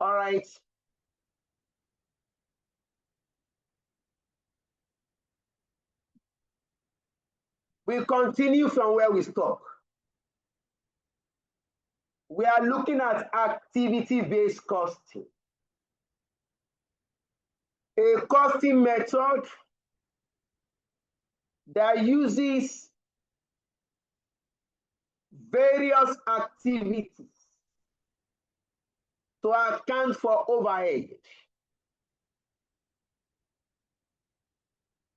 All right. We continue from where we stop. We are looking at activity-based costing. A costing method that uses various activities to account for overhead.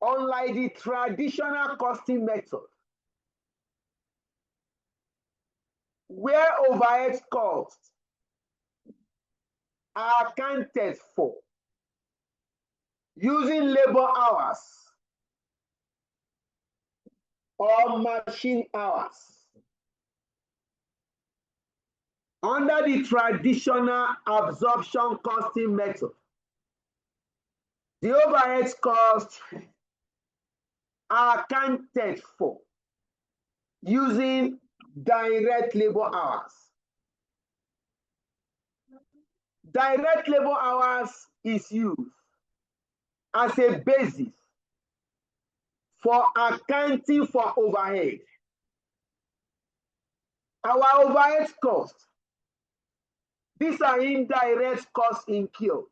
Unlike the traditional costing method, where overhead costs are accounted for using labor hours or machine hours. Under the traditional absorption costing method, the overhead costs are accounted for using direct labor hours. Direct labor hours is used as a basis for accounting for overhead. Our overhead costs, these are indirect costs incurred.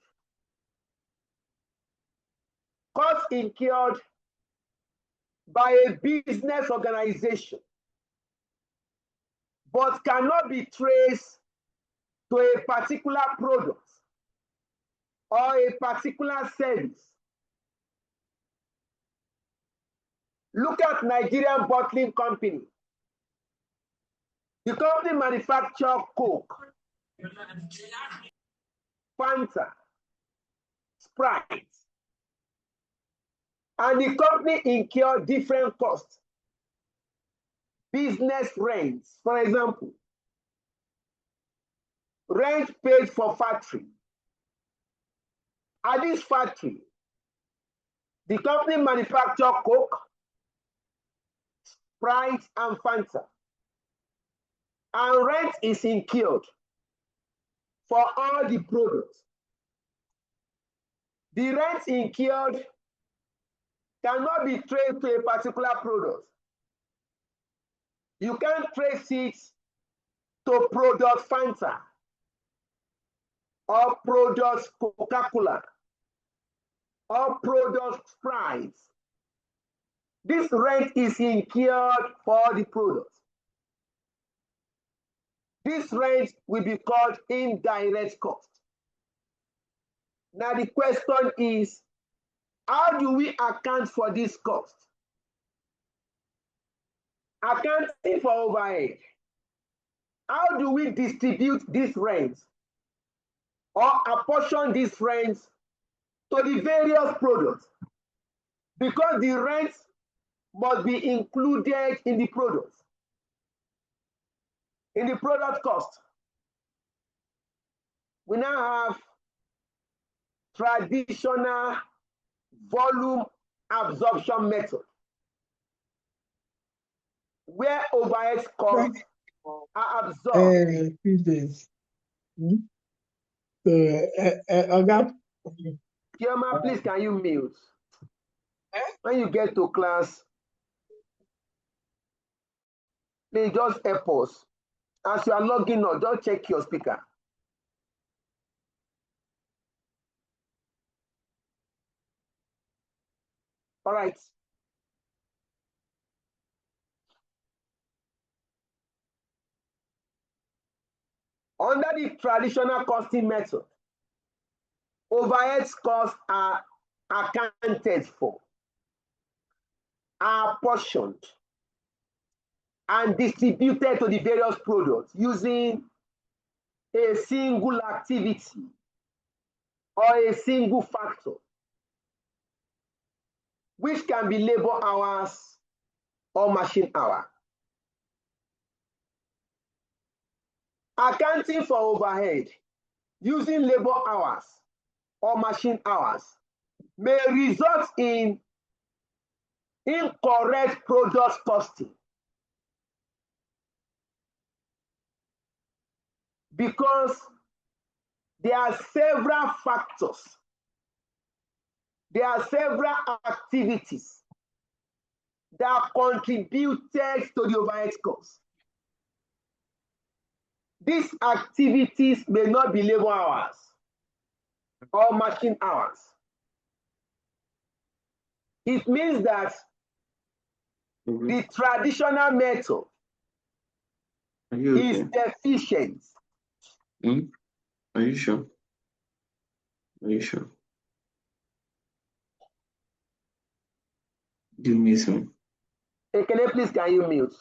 Costs incurred by a business organization, but cannot be traced to a particular product or a particular service. Look at Nigerian Bottling Company. The company manufactures Coke, Fanta, Sprite, and the company incurs different costs. Business rents, for example, rent paid for factory. At this factory, the company manufactures Coke, Sprite, and Fanta, and rent is incurred for all the products. The rent incurred cannot be traced to a particular product. You can't trace it to product Fanta or product Coca-Cola or product Sprite. This rent is incurred for the products. This rent will be called indirect cost. Now the question is, how do we account for this cost? Accounting for overhead. How do we distribute these rents or apportion these rents to the various products? Because the rents must be included in the products, in the product cost. We now have traditional volume absorption method, where overhead costs are absorbed. Kioma, please, can you mute? When you get to class, please just help us. As you are logging on, just check your speaker. All right. Under the traditional costing method, overhead costs are accounted for, are apportioned, and distributed to the various products using a single activity or a single factor, which can be labor hours or machine hour. Accounting for overhead using labor hours or machine hours may result in incorrect product costing, because there are several factors, there are several activities that contributed to the overhead cost. These activities may not be labor hours or machine hours. It means that the traditional method is deficient. Are you sure? Are you sure? Give me some. Ekene, please, can you mute?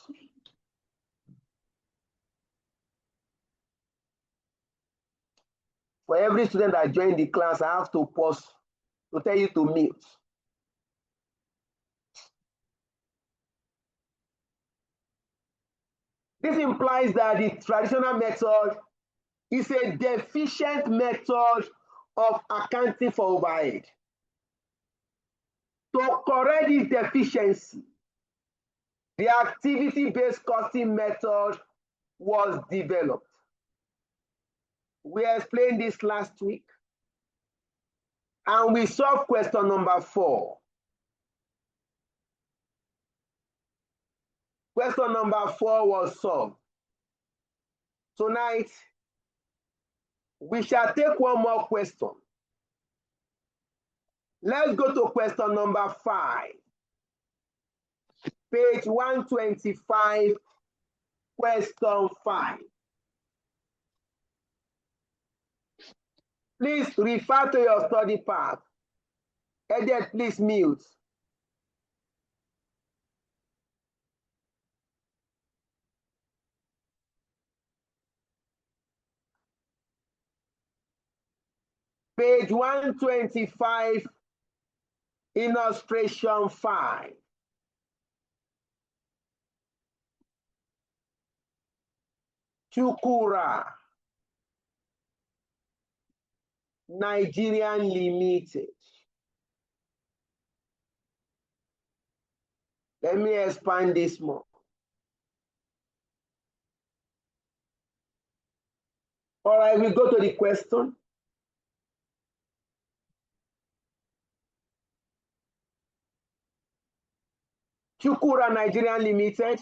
For every student that joined the class, I have to pause to tell you to mute. This implies that the traditional method is a deficient method of accounting for overhead. To correct this deficiency, the activity-based costing method was developed. We explained this last week, and we solved question number 4. Question number 4 was solved. Tonight, we shall take one more question. Let's go to question number 5. Page 125, question 5. Please refer to your study path. Edit, please mute. Page 125, illustration 5. Chukura, Nigerian Limited. Let me expand this more. All right, we go to the question. Chukura Nigerian Limited.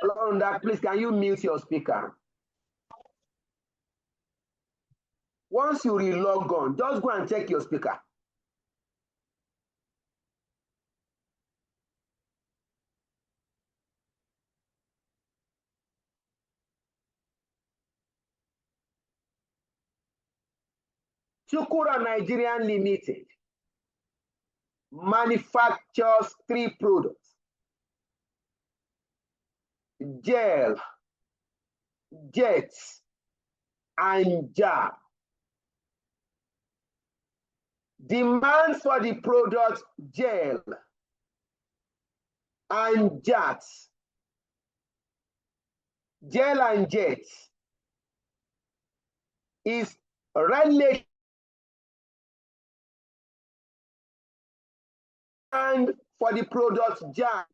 Londa, please, can you mute your speaker? Once you re-log on, just go and check your speaker. Chukura Nigerian Limited manufactures 3 products: gel, jets, and jar. Demand for the products gel and jets, gel and jets, is relative and for the product jar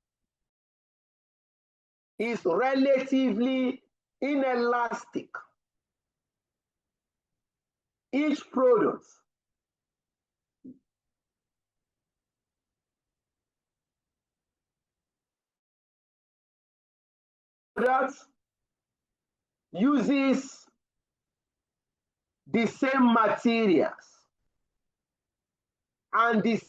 is relatively inelastic. Each product uses the same materials and this,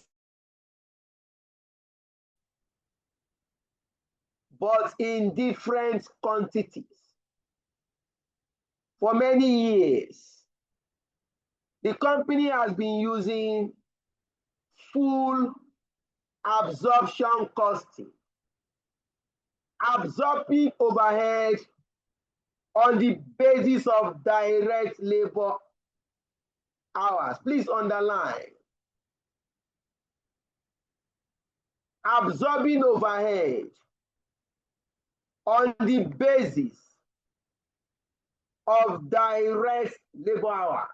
but in different quantities. For many years, the company has been using full absorption costing, absorbing overhead on the basis of direct labor hours. Please underline. Absorbing overhead on the basis of direct labor hours.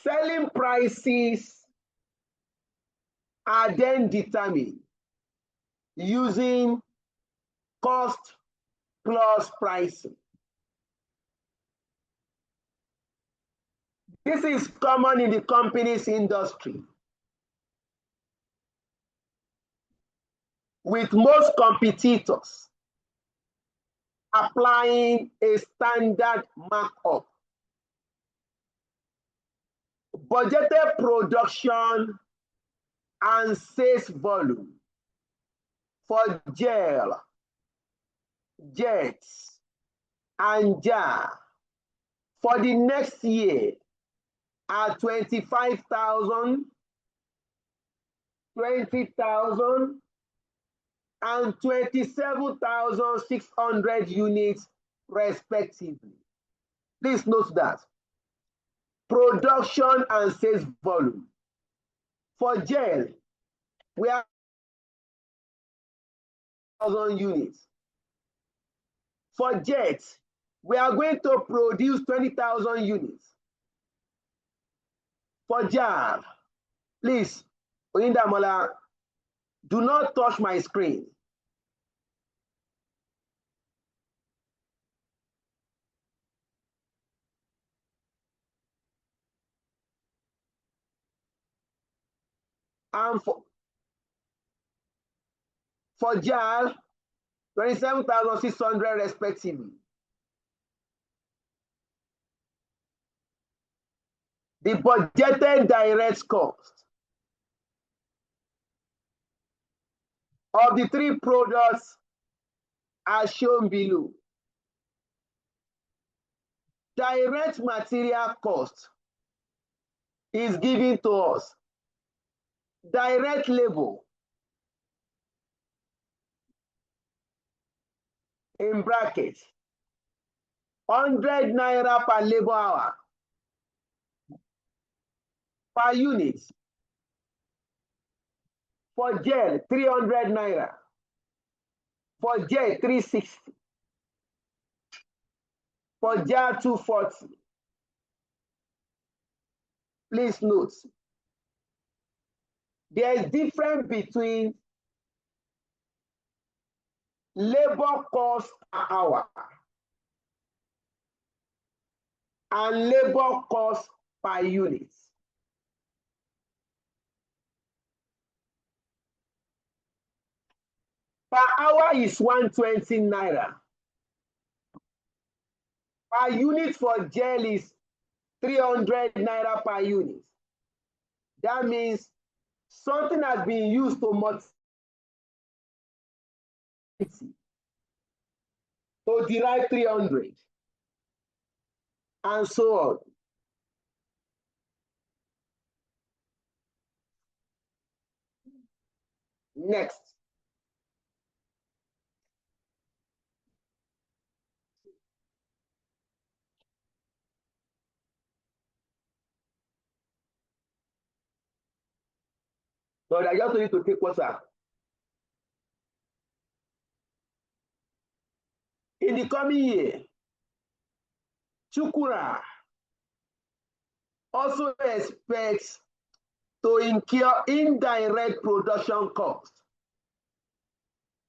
Selling prices are then determined using cost plus pricing. This is common in the company's industry, with most competitors applying a standard markup. Budgeted production and sales volume for gel, jets, and jar for the next year are 25,000, 20,000, and 27,600 units respectively. Please note that production and sales volume for gel, we have 1,000 units. For jets, we are going to produce 20,000 units. For jar, please, Oyindamola, do not touch my screen. And for jar, 27,600 respectively. The budgeted direct cost of the three products are shown below. Direct material cost is given to us. Direct labor, in brackets, 100 naira per labor hour per unit. For gel, 300 naira. For gel, 360. For jar, 240. Please note, there is difference between labor cost per hour and labor cost per unit. Per hour is 120 naira. Per unit for gel is 300 naira per unit. That means something has been used to derive 300, and so on. Next. But I just need to take water. In the coming year, Chukura also expects to incur indirect production cost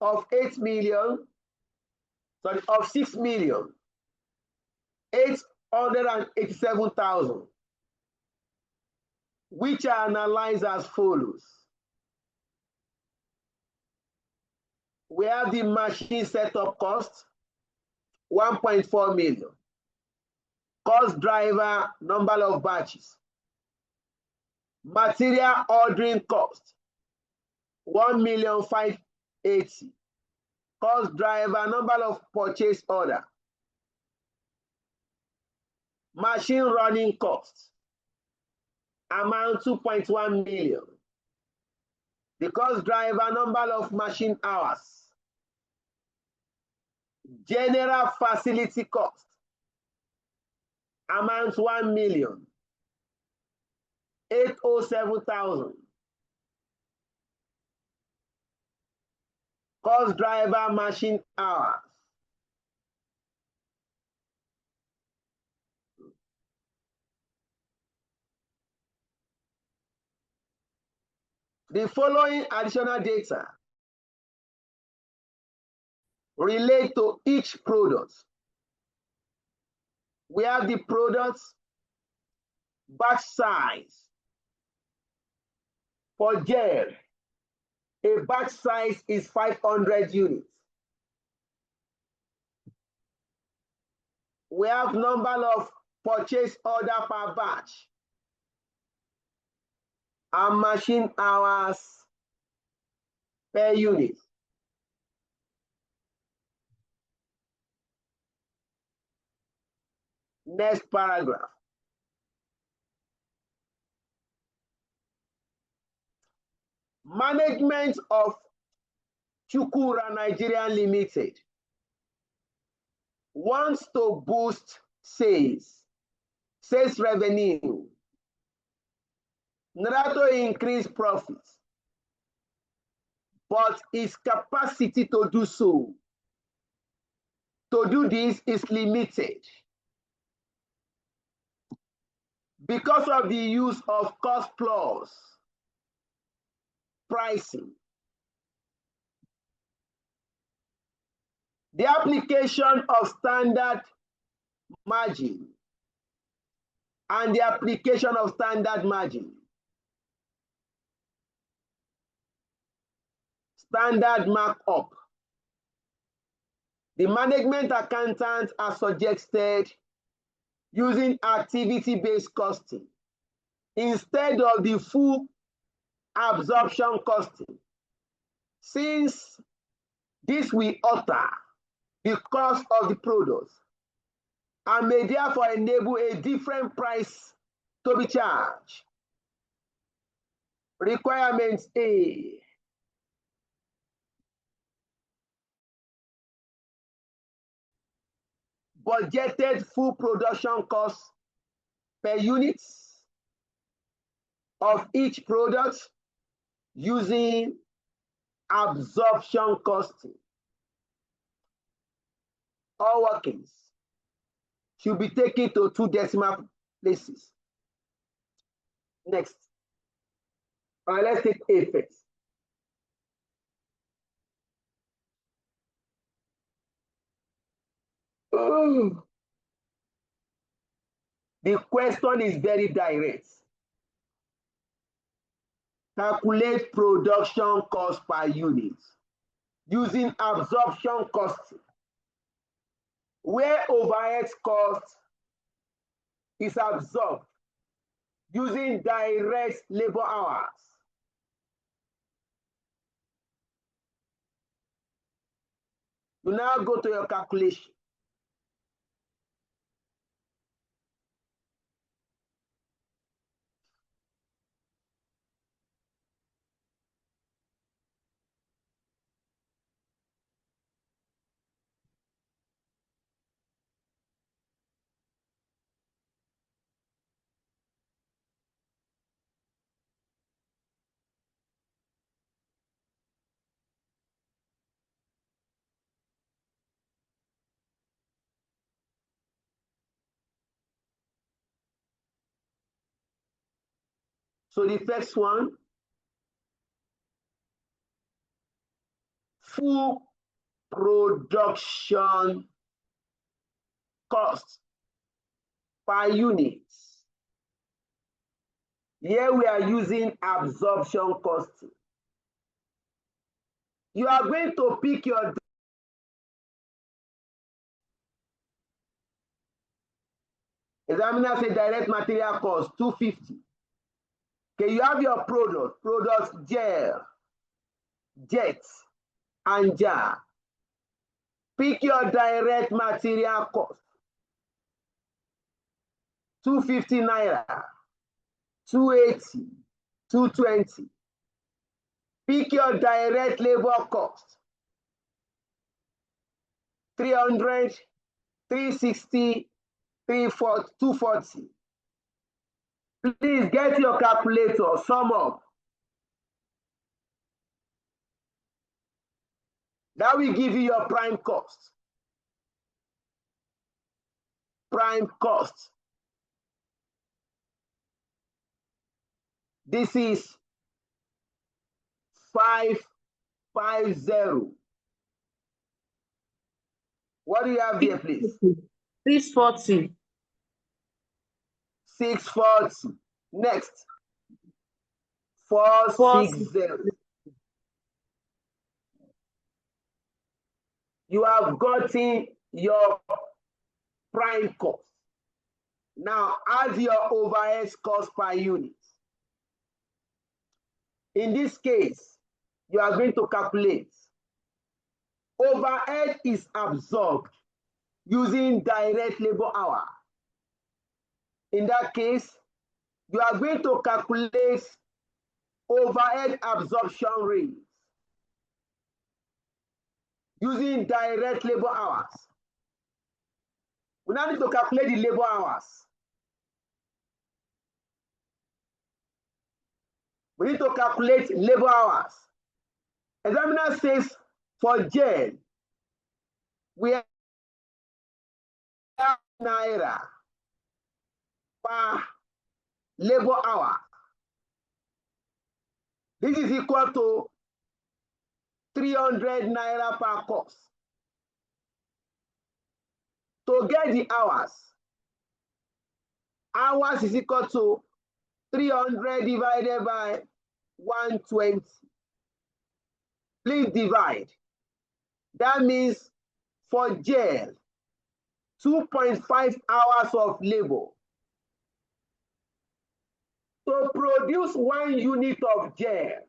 of 6,887,000, which are analyzed as follows. We have the machine setup cost, 1.4 million. Cost driver, number of batches. Material ordering cost, 1,580,000. Cost driver, number of purchase order. Machine running cost, amount 2.1 million. The cost driver, number of machine hours. General facility cost, amount 1,807,000. Cost driver machine hours. The following additional data relate to each product. We have the product's batch size. For gel, a batch size is 500 units. We have number of purchase order per batch and machine hours per unit. Next paragraph. Management of Chukura Nigeria Limited wants to boost sales revenue in order to increase profits, but its capacity to do so, to do this, is limited because of the use of cost plus pricing. The application of standard margin and the application of standard margin. Standard markup. The management accountants are suggested using activity-based costing instead of the full absorption costing, since this will alter the cost of the product and may therefore enable a different price to be charged. Requirement A. Budgeted full production cost per unit of each product using absorption costing. All workings should be taken to 2 decimal places. Next. All right, let's take A first. Oh. The question is very direct. Calculate production cost per unit using absorption costing, where overhead cost is absorbed using direct labor hours. You now go to your calculation. So the first one, full production cost per unit. Here we are using absorption costing. You are going to pick your examiner say direct material cost 250. Okay, you have your products gel, jet, and jar. Pick your direct material cost. 250 naira, 280, 220. Pick your direct labor cost. 300, 360, 340, 240. Please get your calculator, sum up. That will give you your prime cost. Prime cost. This is 550. What do you have here, please? 640. 640. Next. 460. You have gotten your prime cost. Now add your overhead cost per unit. In this case, you are going to calculate. Overhead is absorbed using direct labor hour. In that case, you are going to calculate overhead absorption rate using direct labor hours. We now need to calculate the labor hours. We need to calculate labor hours. Examiner says for gel, we have naira per labor hour. This is equal to 300 naira per course. To get the hours, hours is equal to 300 divided by 120. Please divide. That means for gel, 2.5 hours of labor. To produce 1 unit of gel,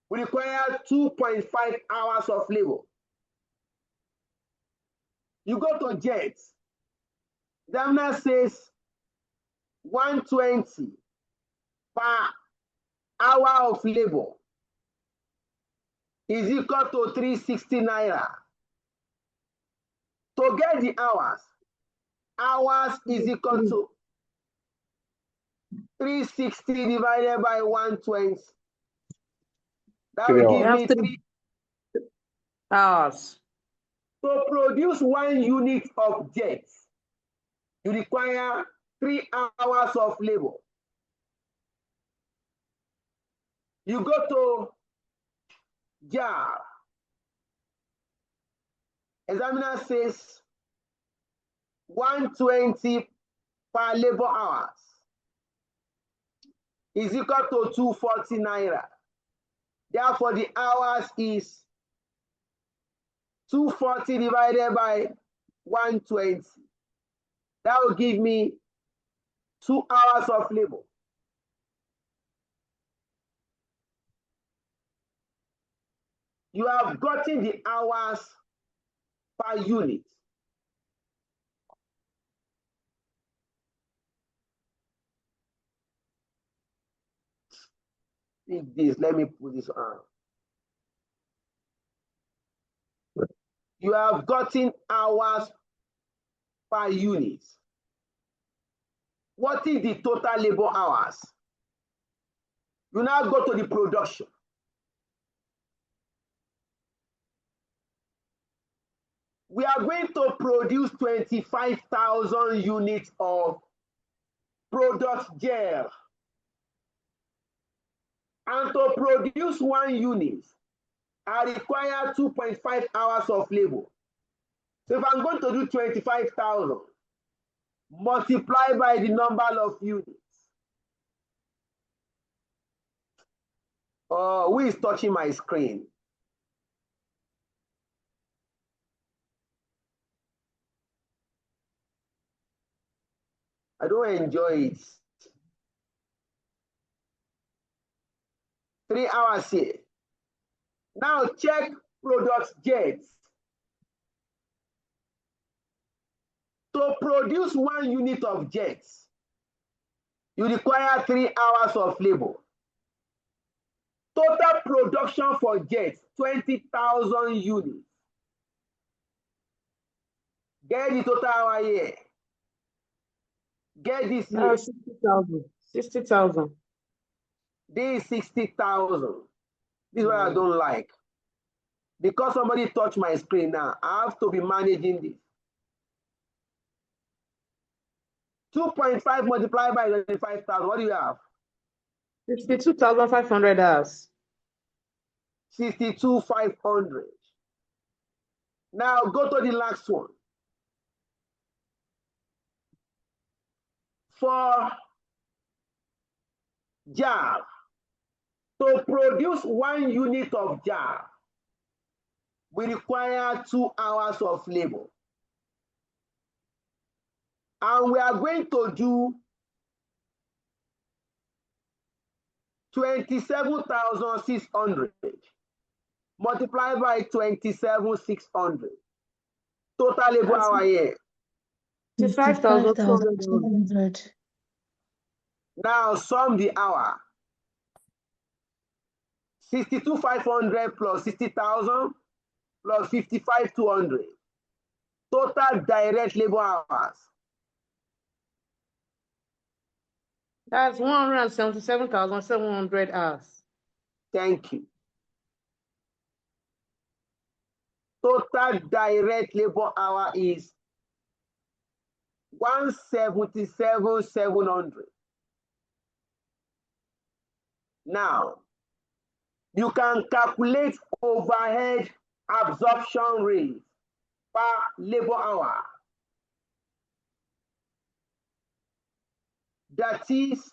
we require 2.5 hours of labor. You go to jet. Examiner says 120 per hour of labor is equal to 360 naira. To get the hours, hours is equal to 360 divided by 120. That will give me 3 hours. To produce 1 unit of jet, you require 3 hours of labor. You go to jar. Examiner says 120 per labor hours is equal to 240 naira. Therefore, the hours is 240 divided by 120. That will give me 2 hours of labor. You have gotten the hours per unit. Take this, let me put this on. You have gotten hours per unit. What is the total labor hours? You now go to the production. We are going to produce 25,000 units of product gel. And to produce 1 unit, I require 2.5 hours of labor. So if I'm going to do 25,000, multiply by the number of units. Who is touching my screen? I don't enjoy it. 3 hours here. Now check product jets. To produce 1 unit of jets, you require 3 hours of labor. Total production for jets, 20,000 units. Get the total hour here. Get this here. 60,000. 60,000. This is 60,000. This is what I don't like. Because somebody touched my screen now, I have to be managing this. 2.5 multiplied by 25,000. What do you have? 52,500 hours. 62,500. Now go to the last one. For jar, to produce 1 unit of jar, we require 2 hours of labor. And we are going to do 27,600 multiplied by 27,600. Total labor hour here. 55,200. Now sum the hour. 62,500 plus 60,000 plus 55,200. Total direct labor hours. That's 177,700 hours. Thank you. Total direct labor hour is 177,700. Now, you can calculate overhead absorption rate per labor hour. That is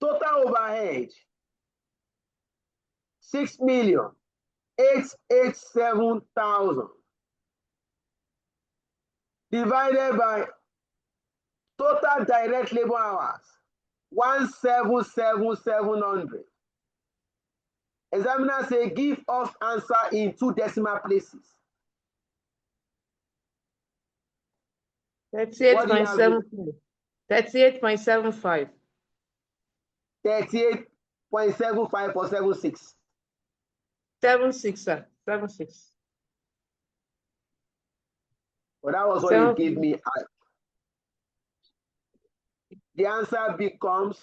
total overhead 6,887,000 divided by total direct labor hours 177,700. Examiner say give us answer in 2 decimal places. 38.75. 38.75. 38.75 or 76. 76, sir. 76. Well, that was what you gave me. The answer becomes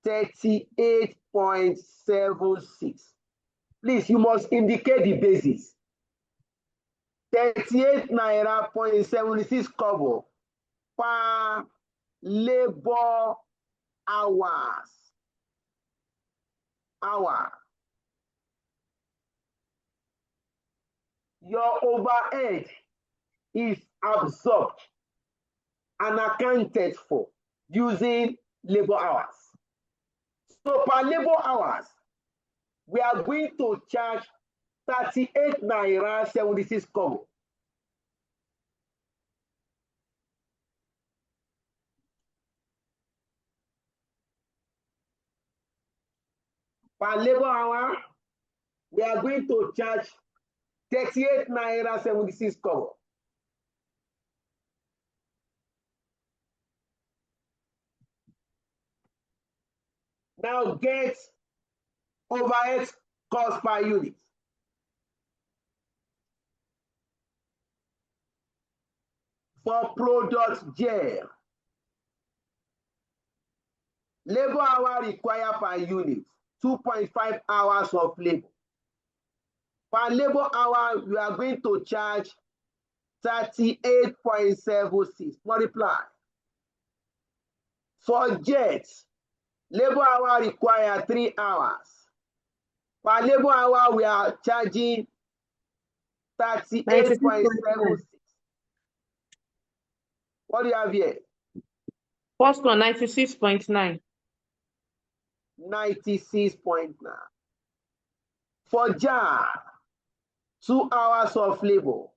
38.76. Please, you must indicate the basis. 38 naira 0.76 kobo per labor hours. Your overhead is absorbed and accounted for using labor hours. So per labor hours, we are going to charge 38 naira 76 kobo. Per labor hour, we are going to charge 38 naira 76 kobo. Now get overhead cost per unit. For product gel, labor hour required per unit 2.5 hours of labor. Per labor hour, we are going to charge 38.76. Multiply. For jet, labor hour required 3 hours. Per labor hour, we are charging 38.76. What do you have here? First one, 96.9. 96.9. For jar, 2 hours of labor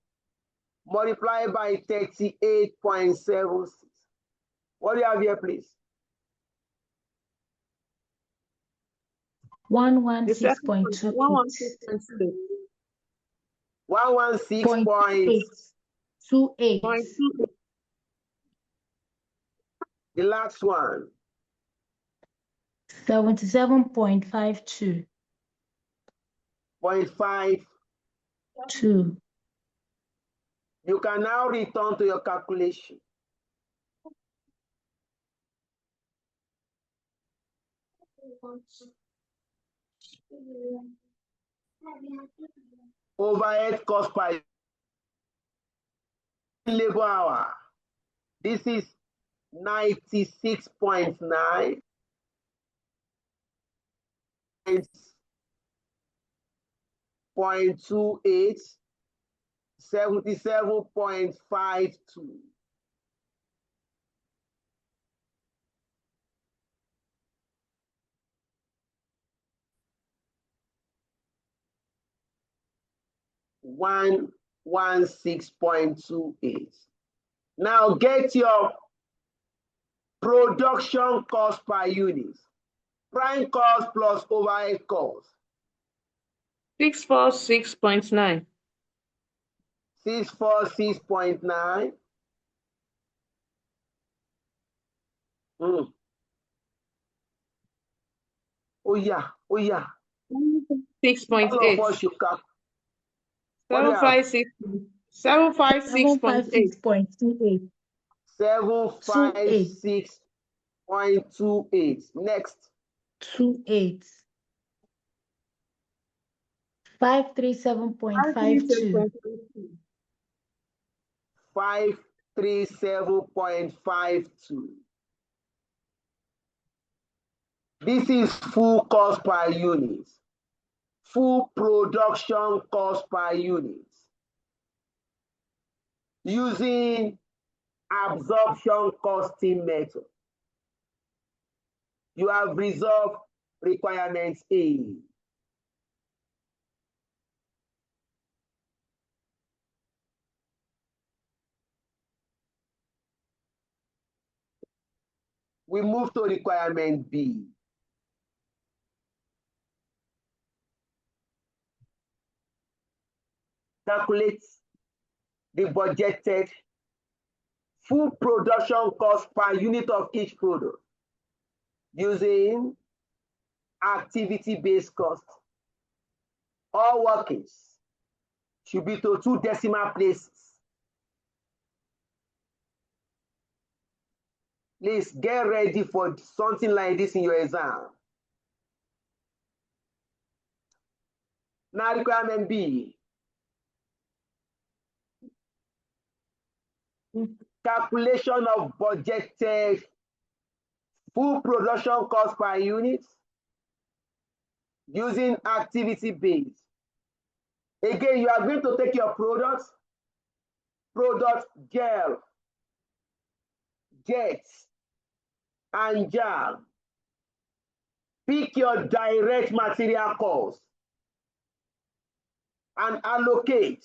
multiplied by 38.76. What do you have here, please? 116.28. 116.28. The last one. 77.52. 0.52. You can now return to your calculation. Overhead cost per labor hour. This is 96.9. 0.28, 77.52. $116.28. Now get your production cost per unit. Prime cost plus overhead cost. 646.9. 646.9. Oh yeah. 6.8. All of us should calculate. 756. 756.8. 756.28. 756.28. Next. 28. 537.52. 537.52. This is full cost per unit. Full production cost per unit. Using absorption costing method. You have resolved requirements A. We move to requirement B. Calculate the budgeted full production cost per unit of each product using activity-based cost. All workings should be to 2 decimal places. Please get ready for something like this in your exam. Now requirement B. Calculation of budgeted full production cost per unit using activity based. Again, you are going to take your product gel, jet, and jar. Pick your direct material cost and allocate.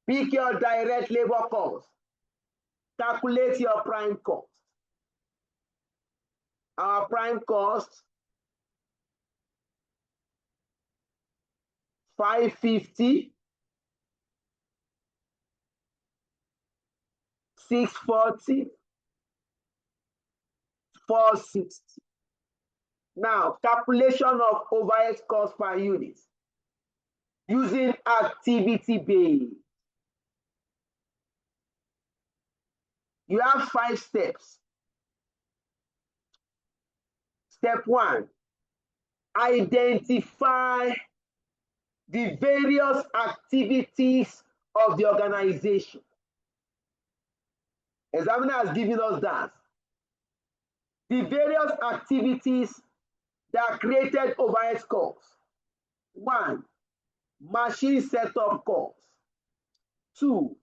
Pick your direct labor cost. Calculate your prime cost. Our prime cost, 550, 640, 460. Now, calculation of overhead cost per unit using activity based. You have 5 steps. Step 1, identify the various activities of the organization. Examiner has given us that. The various activities that created overhead costs. 1, machine setup cost. 2,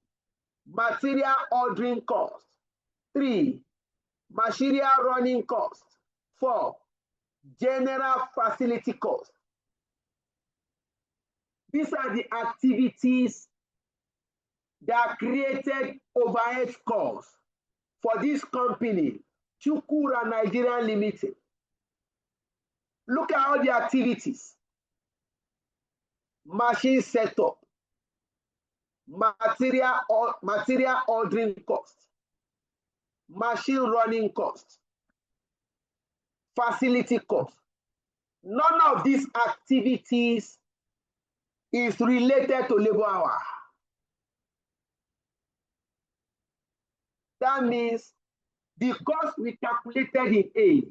material ordering cost. 3, material running cost. 4, general facility cost. These are the activities that created overhead costs for this company, Chukura Nigeria Limited. Look at all the activities. Machine setup, material ordering cost, machine running cost, facility cost. None of these activities is related to labor hour. That means the cost we calculated in A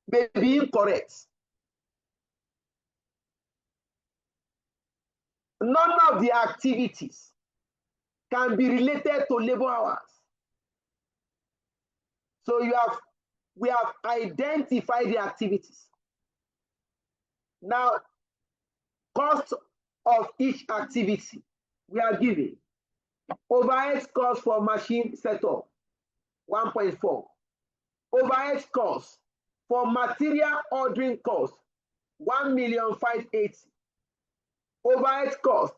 may be incorrect. None of the activities can be related to labor hours. So we have identified the activities. Now, cost of each activity we are giving. Overhead cost for machine setup, 1.4. Overhead cost for material ordering cost, 1,580,000. Overhead cost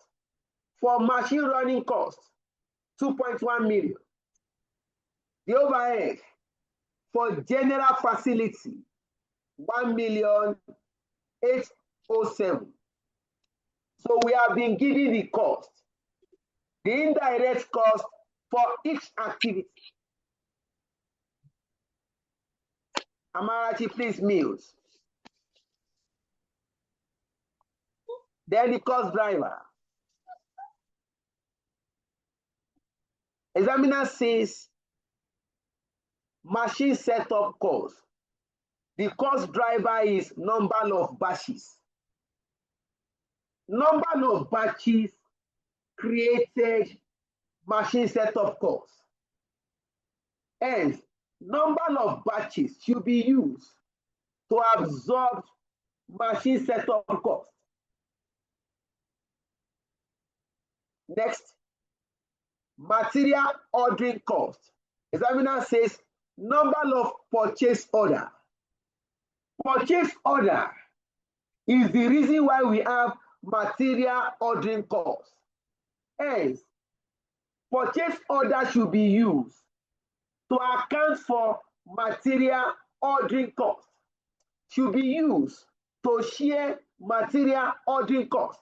for machine running cost, 2.1 million. The overhead for general facility, 1,807,000. So we have been given the cost, the indirect cost for each activity. Amarachi, please mute. Then the cost driver. Examiner says machine setup cost. The cost driver is number of batches. Number of batches created machine setup cost. Hence, number of batches should be used to absorb machine setup cost. Next, material ordering cost. Examiner says number of purchase order. Purchase order is the reason why we have material ordering cost. Hence, purchase order should be used to account for material ordering cost. Should be used to share material ordering cost.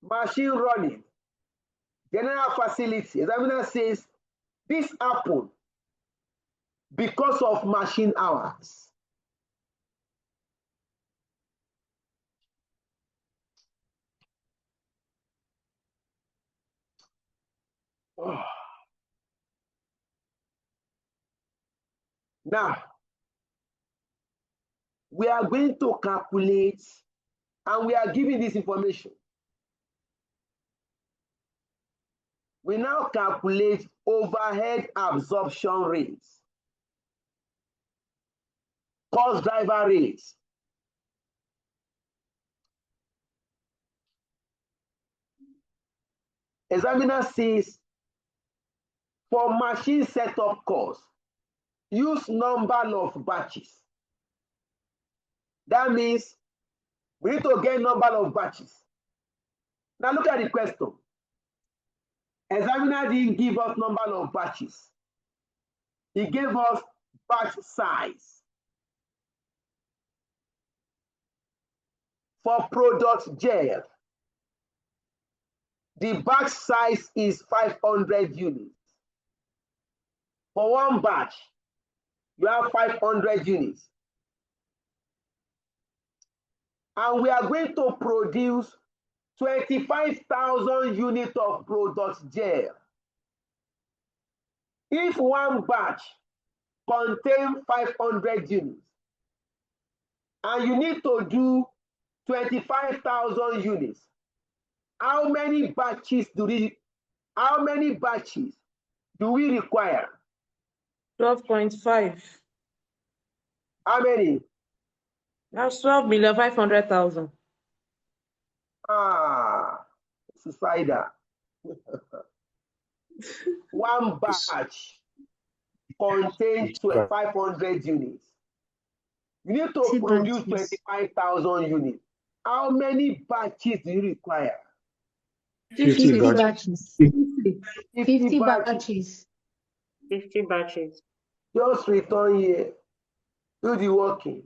Machine running, general facility. Examiner says this happened because of machine hours. Now, we are going to calculate, and we are giving this information. We now calculate overhead absorption rates, cost driver rates. Examiner says for machine setup cost, use number of batches. That means we need to get number of batches. Now look at the question. Examiner didn't give us number of batches. He gave us batch size. For product gel, the batch size is 500 units. For one batch, you have 500 units. And we are going to produce 25,000 units of product gel. If one batch contains 500 units, and you need to do 25,000 units, how many batches do we require? 12.5. How many? That's 12,500,000. Suicidal. One batch contains 500 units. You need to produce 25,000 units. How many batches do you require? 50 batches. 50 batches. 50 batches. Just return here. Do the working.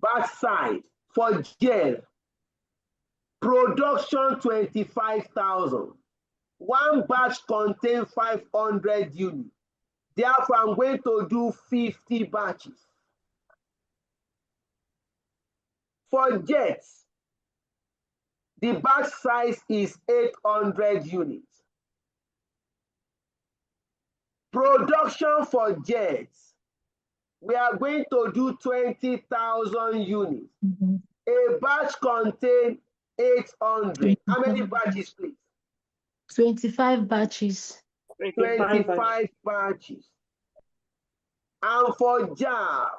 Batch size for gel. Production 25,000. One batch contains 500 units. Therefore, I'm going to do 50 batches. For jets, the batch size is 800 units. Production for jets, we are going to do 20,000 units. A batch contains 800. How many batches, please? 25 batches. 25 batches. And for jar,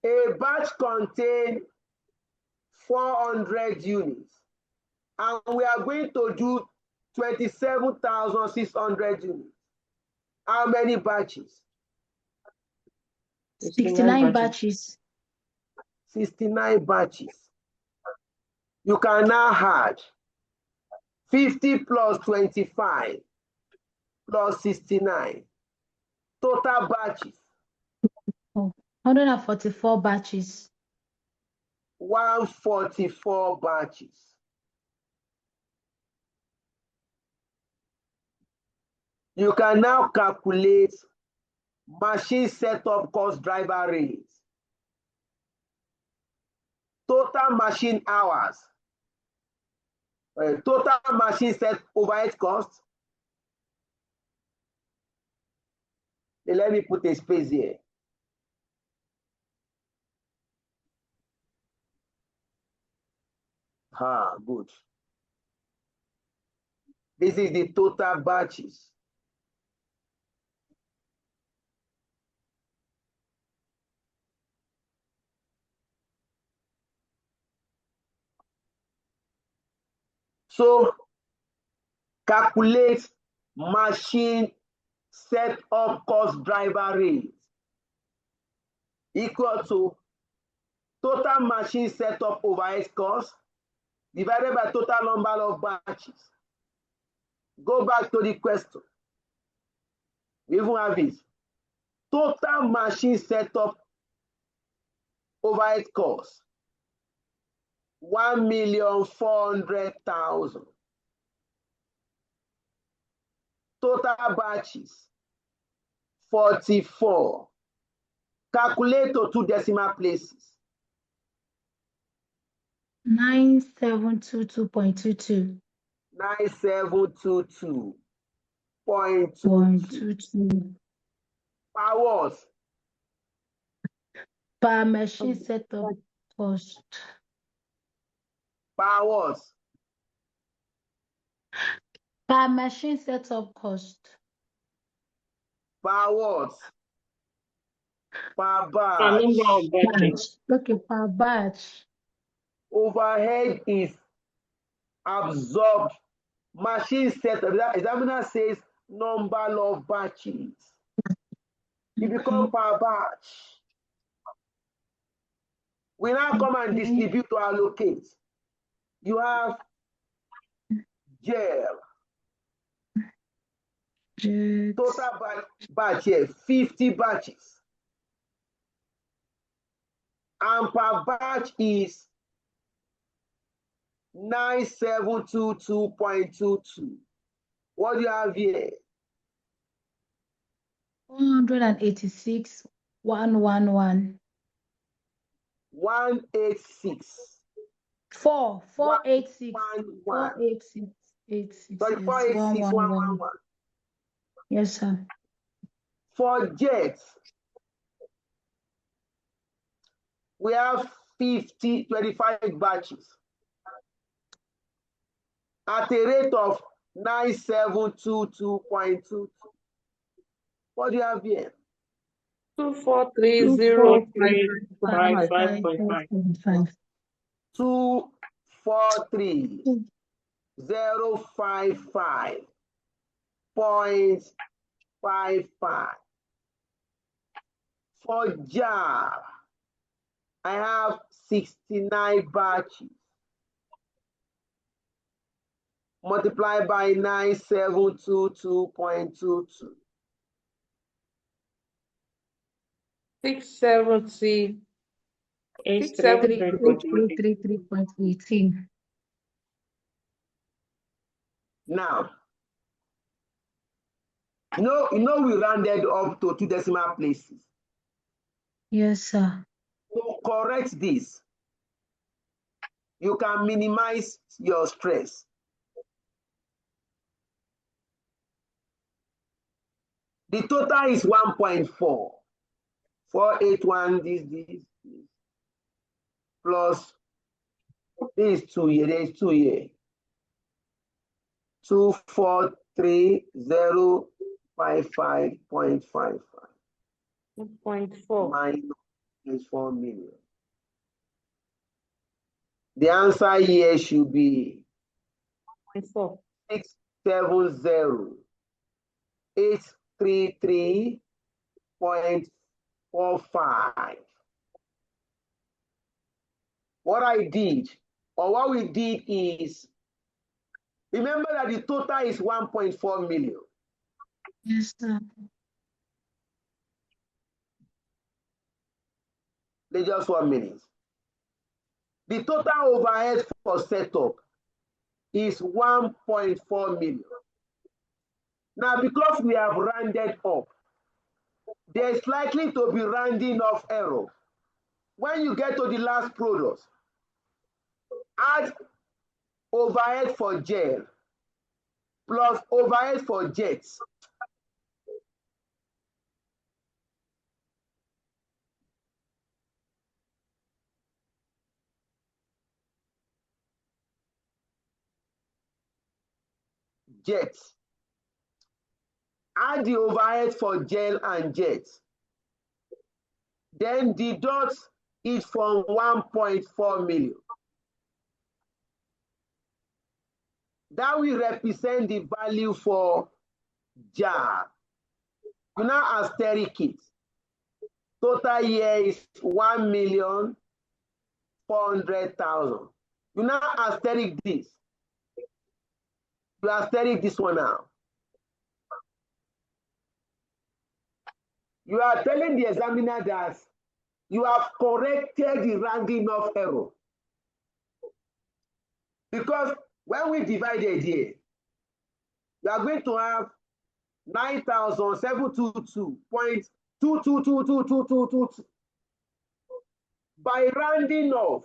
A batch contains 400 units, and we are going to do 27,600 units. How many batches? 69 batches. 69 batches. You can now add 50 plus 25 plus 69. Total batches. 144 batches. 144 batches. You can now calculate machine setup cost, driver rates, total machine hours, total machine set overhead cost. Let me put a space here. Good. This is the total batches. So calculate machine setup cost, driver rate equal to total machine setup overhead cost divided by total number of batches. Go back to the question. We even have it. Total machine setup overhead cost 1,400,000. Total batches 44. Calculate to 2 decimal places. 9722.22. 9722.22. Hours. Per machine setup cost. Hours. Per machine setup cost. Hours. Per Per number batch. of batches. Okay, per batch. Overhead is absorbed. Machine setup. Examiner says number of batches. It becomes per batch. We now come and distribute to allocate. You have gel. Total batch here, 50 batches. And per batch is 9722.22. What do you have here? 186,111. 186. 486. 486. 486. Sorry, 486, 111. Yes, sir. For jets, we have 25 batches at a rate of 9722.22. What do you have here? 243,035.5. 243,055.55. For jar, I have 69 batches. Multiplied by 9722.22. 670. 333.18. Now, you know we rounded up to 2 decimal places. Yes, sir. To correct this, you can minimize your stress. The total is 1.4. 481, this, plus this 2 here, there's 2 here. 243,055.55. 2.4. Minus is 4 million. The answer here should be 0.4. 670,833.45. What I did, or what we did is, remember that the total is 1.4 million. Yes, sir. They just 1 minute. The total overhead for setup is 1.4 million. Now, because we have rounded up, there's likely to be rounding off error. When you get to the last product, add overhead for gel plus overhead for jets. Jets. Add the overhead for gel and jets. Then deduct it from 1.4 million. That will represent the value for jar. You now asterisk it. Total here is 1,400,000. You now asterisk this. You asterisk this one now. You are telling the examiner that you have corrected the rounding off error. Because when we divided here, you are going to have 9,722.222222. By rounding off,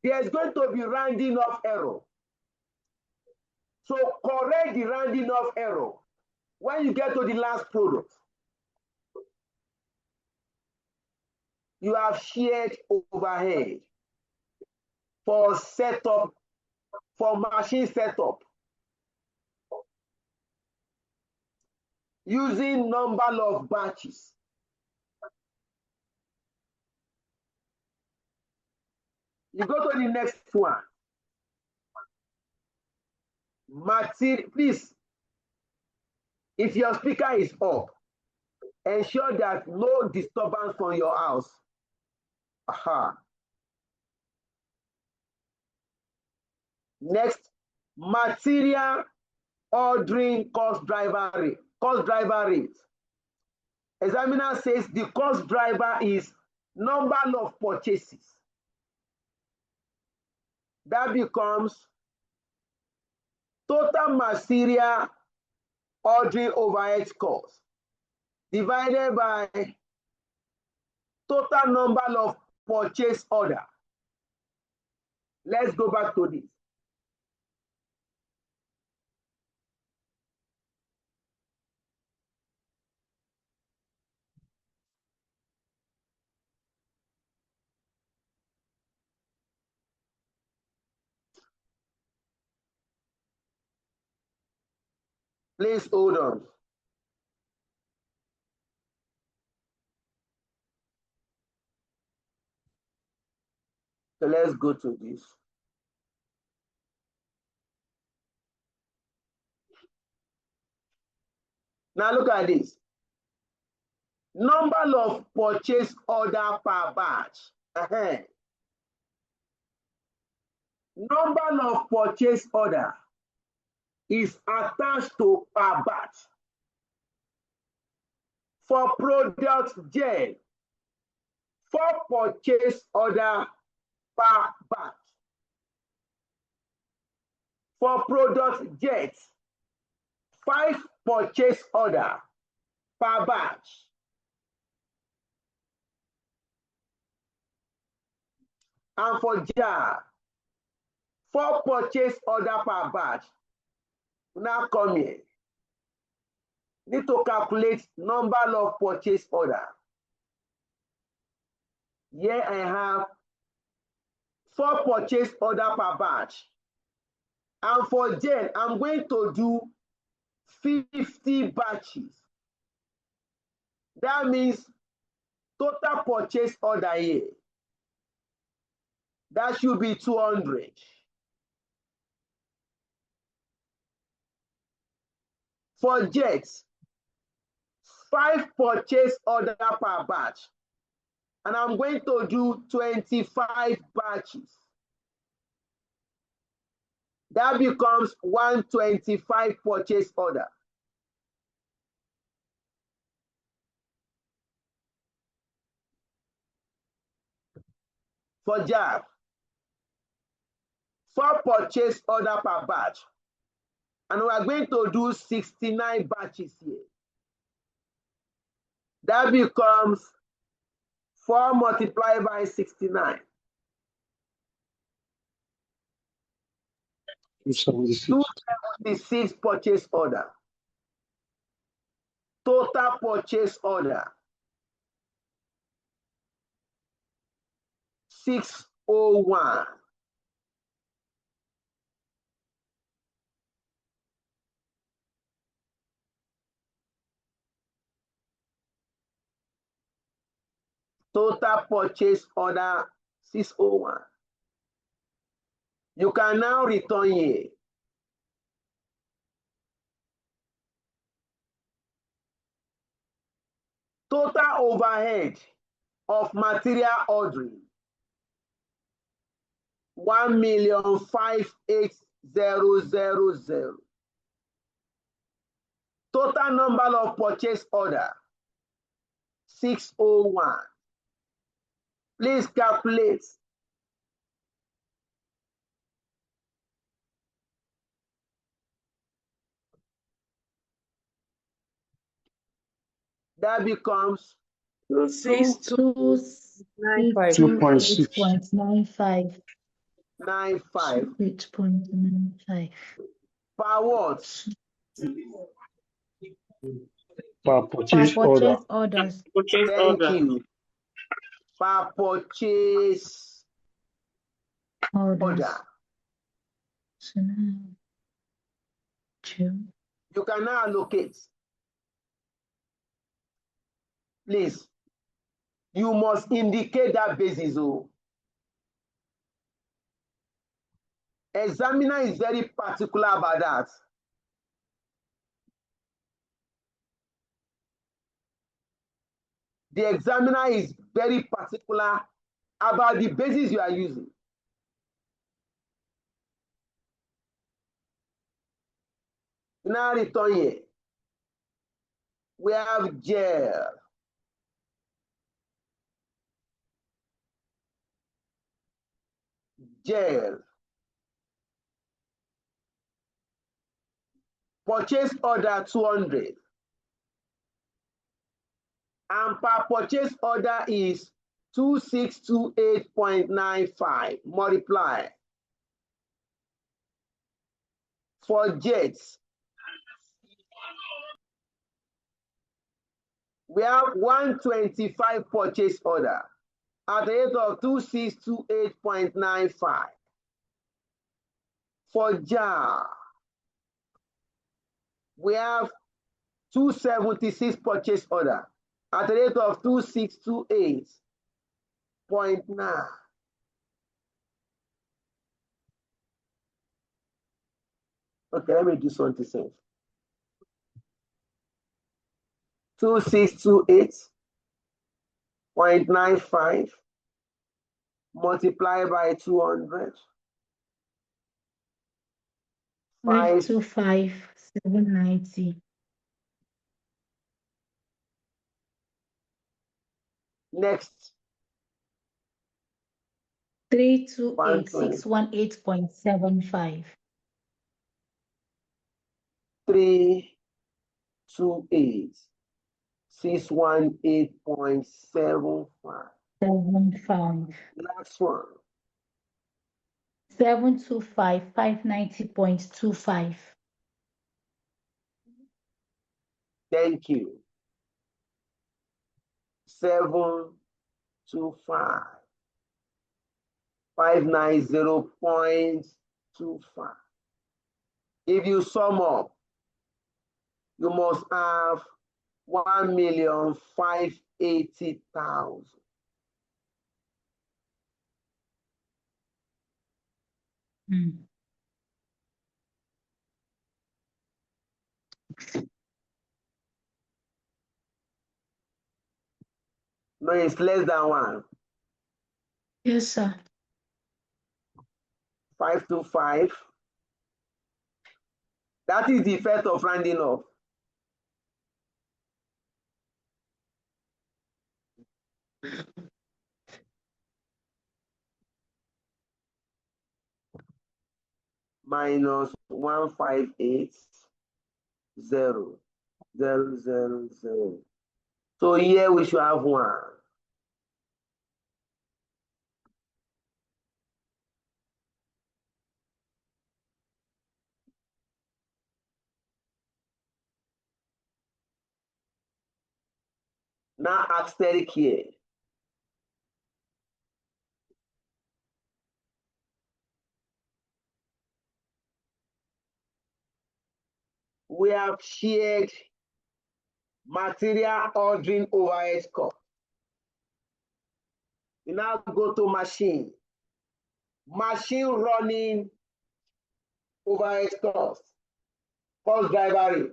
there's going to be rounding off error. So correct the rounding off error when you get to the last product. You have shared overhead for setup, for machine setup, using number of batches. You go to the next one. Material, please, if your speaker is up, ensure that no disturbance from your house. Aha. Next, material ordering cost driver rate. Examiner says the cost driver is number of purchases. That becomes total material ordering overhead cost divided by total number of purchase order. Let's go back to this. Please hold on. So let's go to this. Now look at this. Number of purchase order per batch. Number of purchase order is attached to per batch. For product gel, 4 purchase order per batch. For product jet, 5 purchase order per batch. And for jar, 4 purchase order per batch. Now come here. Need to calculate number of purchase order. Here I have 4 purchase order per batch. And for gel, I'm going to do 50 batches. That means Total purchase order here. That should be 200. For jets, 5 purchase order per batch. And I'm going to do 25 batches. That becomes 125 purchase order. For JAV, 4 purchase order per batch. And we are going to do 69 batches here. That becomes 4 multiplied by 69. 276 purchase order. Total purchase order 601. Total purchase order 601. You can now return here. Total overhead of material ordering 1,058,000. Total number of purchase order 601. Please calculate. That becomes 2.95. 95. 8.95. Per what? Per purchase order. Orders. Thank you. Per purchase order. So now, 2. You can now allocate. Please, you must indicate that basis. Oh. Examiner is very particular about that. The examiner is very particular about the basis you are using. Now return here. We have gel. Gel. Purchase order 200. And per purchase order is 2628.95. Multiply. For jets, we have 125 purchase order at the rate of 2628.95. For jar, we have 276 purchase order at the rate of 2628.9. Okay, let me do something simple. 2628.95 multiplied by 200. 525,790. Next. 328,618.75. 328,618.75. 75. Last one. 725,590.25. Thank you. 725,590.25. If you sum up, you must have 1,580,000. No, it's less than 1. Yes, sir. 525. That is the effect of rounding off. Minus 158,000. So here we should have 1. Now asterisk here. We have shared material ordering overhead cost. We now go to machine. Machine running overhead cost. Cost driver rate.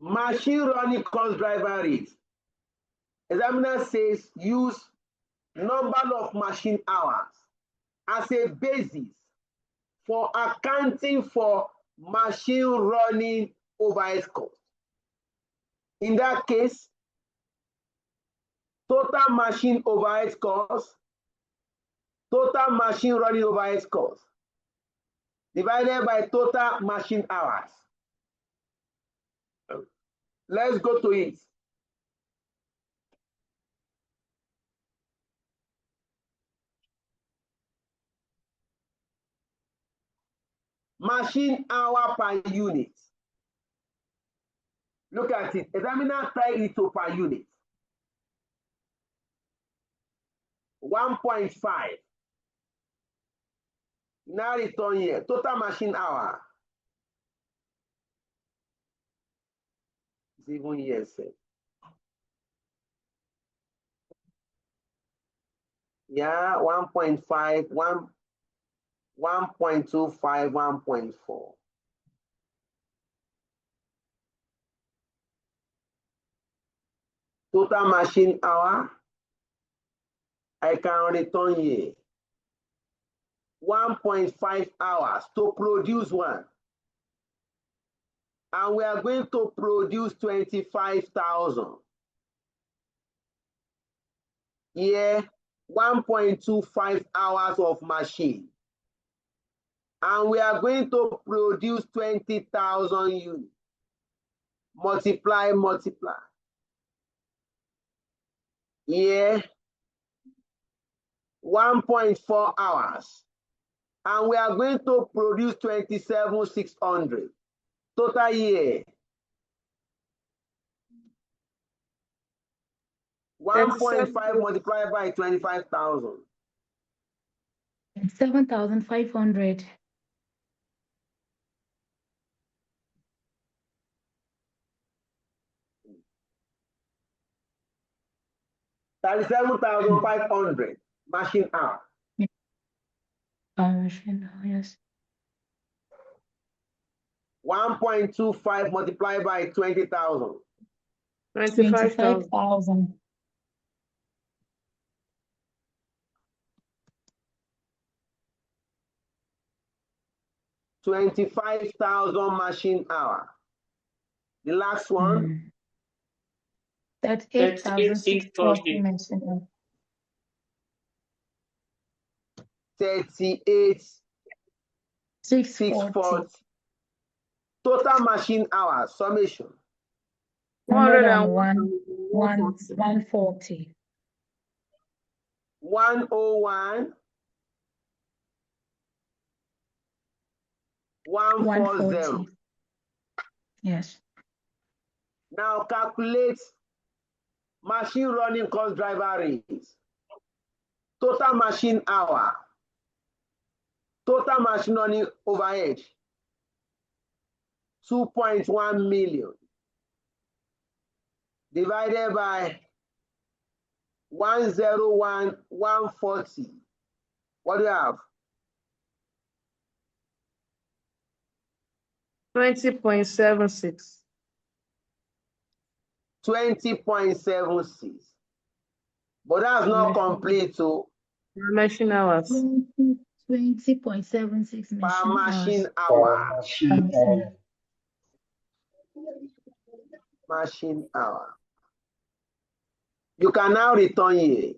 Machine running cost driver rate. Examiner says use number of machine hours as a basis for accounting for machine running overhead cost. In that case, total machine overhead cost, total machine running overhead cost divided by total machine hours. Let's go to it. Machine hour per unit. Look at it. Examiner try it to per unit. 1.5. Now return here. Total machine hour. It's even here, sir. Yeah, 1.5, 1.25, 1.4. Total machine hour, I can return here. 1.5 hours to produce one. And we are going to produce 25,000. Here, 1.25 hours of machine. And we are going to produce 20,000 units. Multiply. Here, 1.4 hours. And we are going to produce 27,600. Total year. 1.5 multiplied by 25,000. 7,500. 37,500 machine hour. Yes. 1.25 multiplied by 20,000. 25,000. 25,000 machine hour. The last one. That's 8,640 machine hour. 38,640. Total machine hour summation. 101, 140. 101, 140. 140. Yes. Now calculate machine running cost driver rates, total machine hour, total machine running overhead, 2.1 million divided by 101, 140. What do you have? 20.76. 20.76. But that's not complete. So Machine hours. 20.76 per machine machine hour. Machine hour. Machine hour. You can now return here.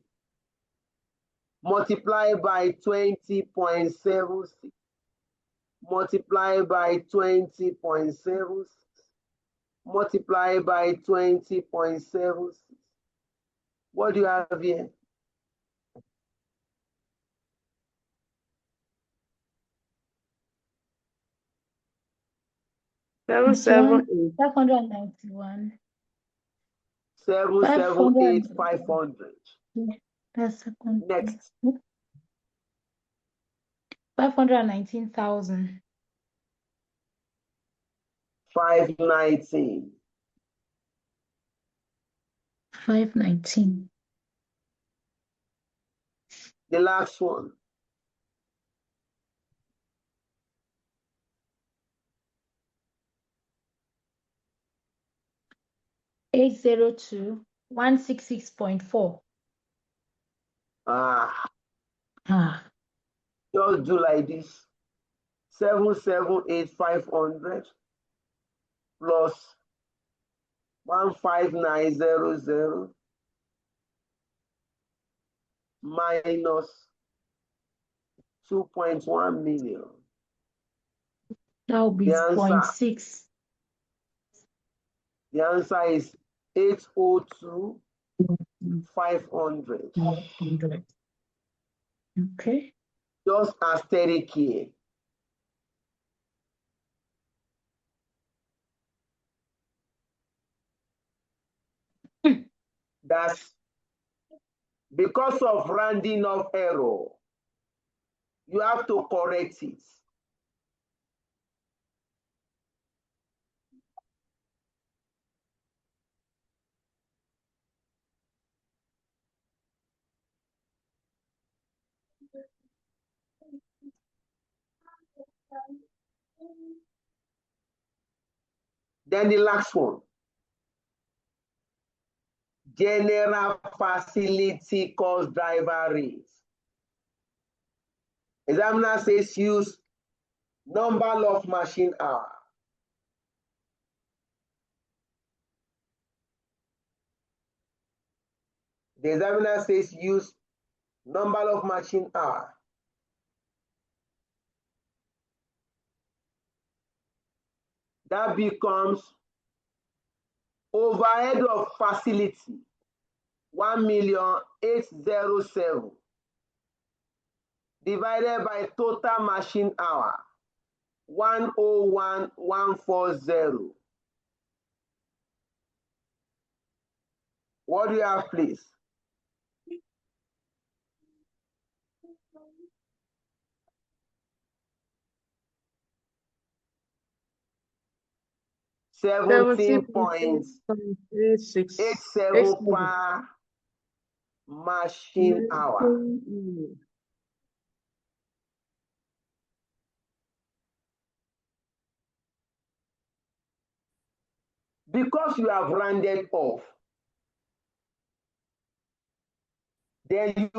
Multiply by 20.76. Multiply by 20.76. Multiply by 20.76. What do you have here? Seven, 591. 778 500. That's Next. 519,000. 519. 519. The last one. 802, 166.4. Just do like this. 778 500 plus 15900 minus 2.1 million. That will be The answer, 0.6. the answer is 802 500. Okay. Just asterisk here. That's because of rounding off error. You have to correct it. Then the last one. General facility cost driver rates. Examiner says use number of machine hour. The examiner says use number of machine hour. That becomes overhead of facility 1,807 divided by total machine hour 101,140. What do you have, please? $17.87 per machine hour. Because you have rounded off, then you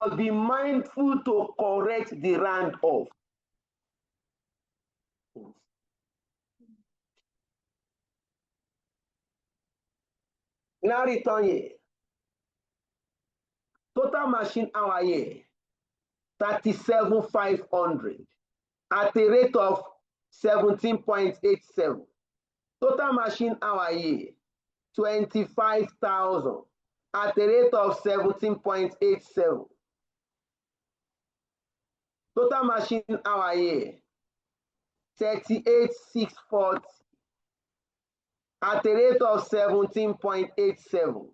must be mindful to correct the round off. Now return here. Total machine hour here, 37,500 at a rate of 17.87. Total machine hour here, 25,000 at a rate of 17.87. Total machine hour here, 38,640 at a rate of 17.87.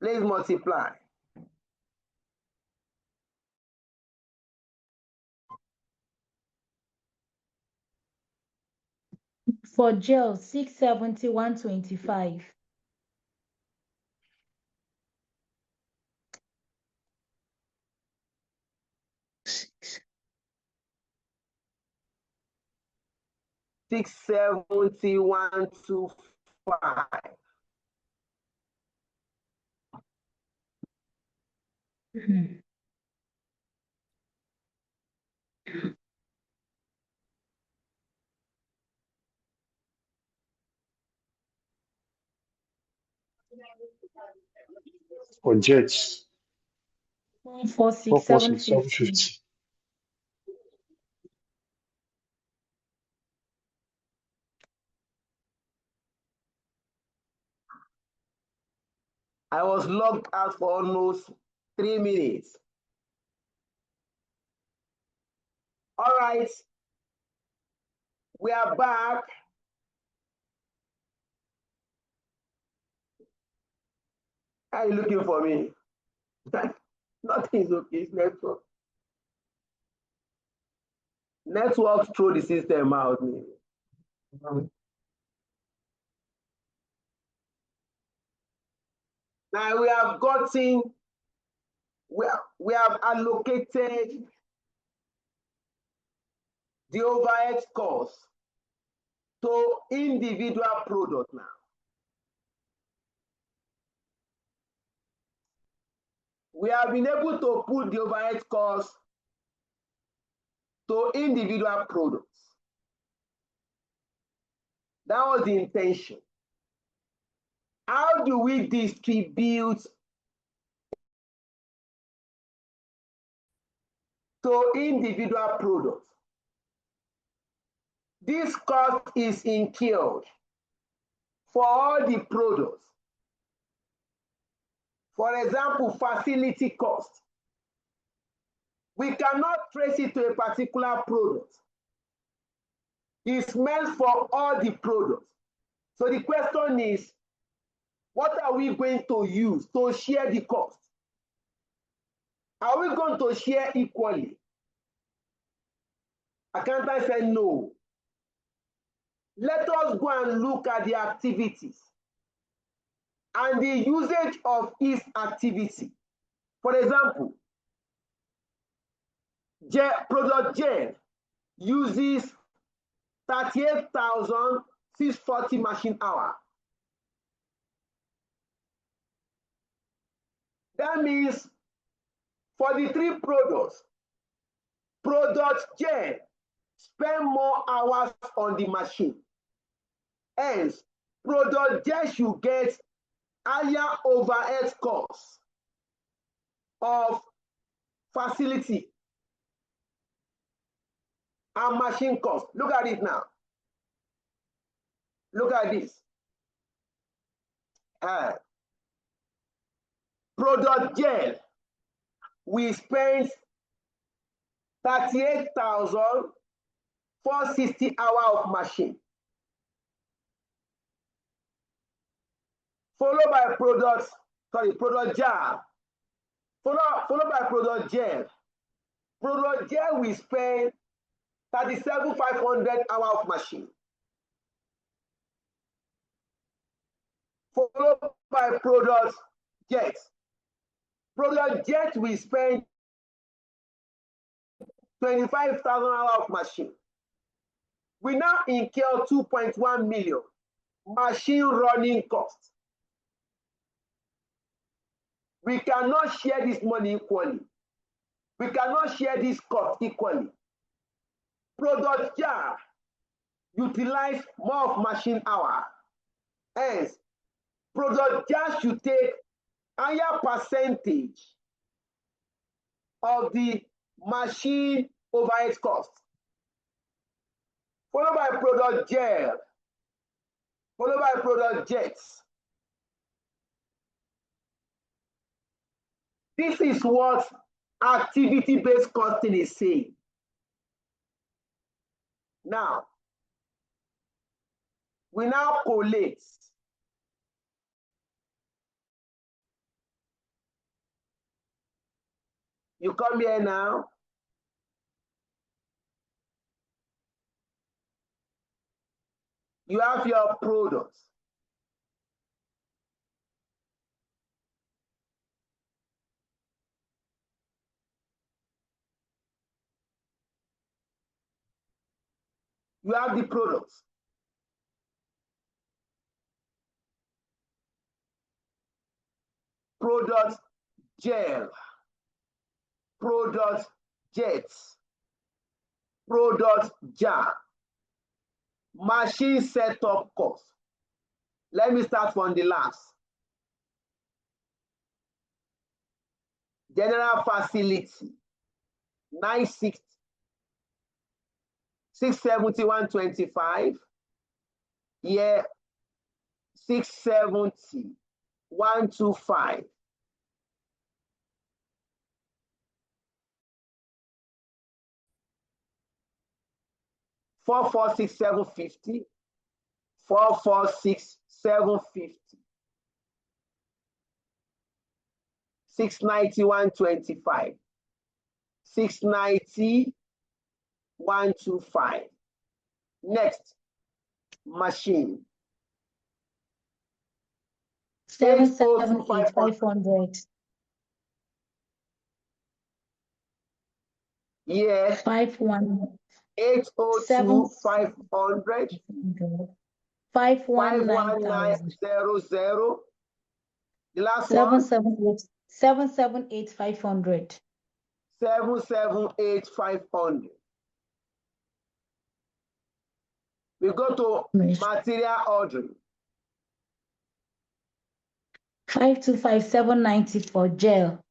Please multiply. For gel, 671.25. Six. 671.25. For jets, 447.50. 750. I was logged out for almost 3 minutes. All right, we are back. Are you looking for me? Nothing is okay, it's network. Network throw the system out. Now we have gotten, we have allocated the overhead cost to individual product now. We have been able to put the overhead cost to individual products. That was the intention. How do we distribute to individual products? This cost is incurred for all the products. For example, facility cost. We cannot trace it to a particular product. It's meant for all the products. So the question is, what are we going to use to share the cost? Are we going to share equally? Accountant said no. Let us go and look at the activities and the usage of each activity. For example, product J uses 38,640 machine hour. That means for the 3 products, product J spend more hours on the machine. Hence, product J should get higher overhead costs of facility and machine cost. Look at it now. Look at this. Product J, we spent 38,460 hours of machine. Followed by product jar. Followed by product gel. Product gel, we spend 37,500 hours of machine. Followed by product jet. Product jet, we spend 25,000 hours of machine. We now incur 2.1 million machine running costs. We cannot share this money equally. We cannot share this cost equally. Product jar utilize more of machine hour. Hence, product jar should take higher percentage of the machine overhead cost, followed by product gel, followed by product jets. This is what activity-based costing is saying. Now, we now collate. You come here now. You have your products. You have the products. Product gel, product jets, product jar, machine setup cost. Let me start from the last. General facility, 960, 670, 125. Here, 670, 125. Four, 6, 750. 4, 6, 750. 690, 125. 690, 125. Next, machine. 778 500. Yeah. 51 802 500. 519,000. The last one. 778 500. 778 500. We go to material ordering. 525 790 for gel.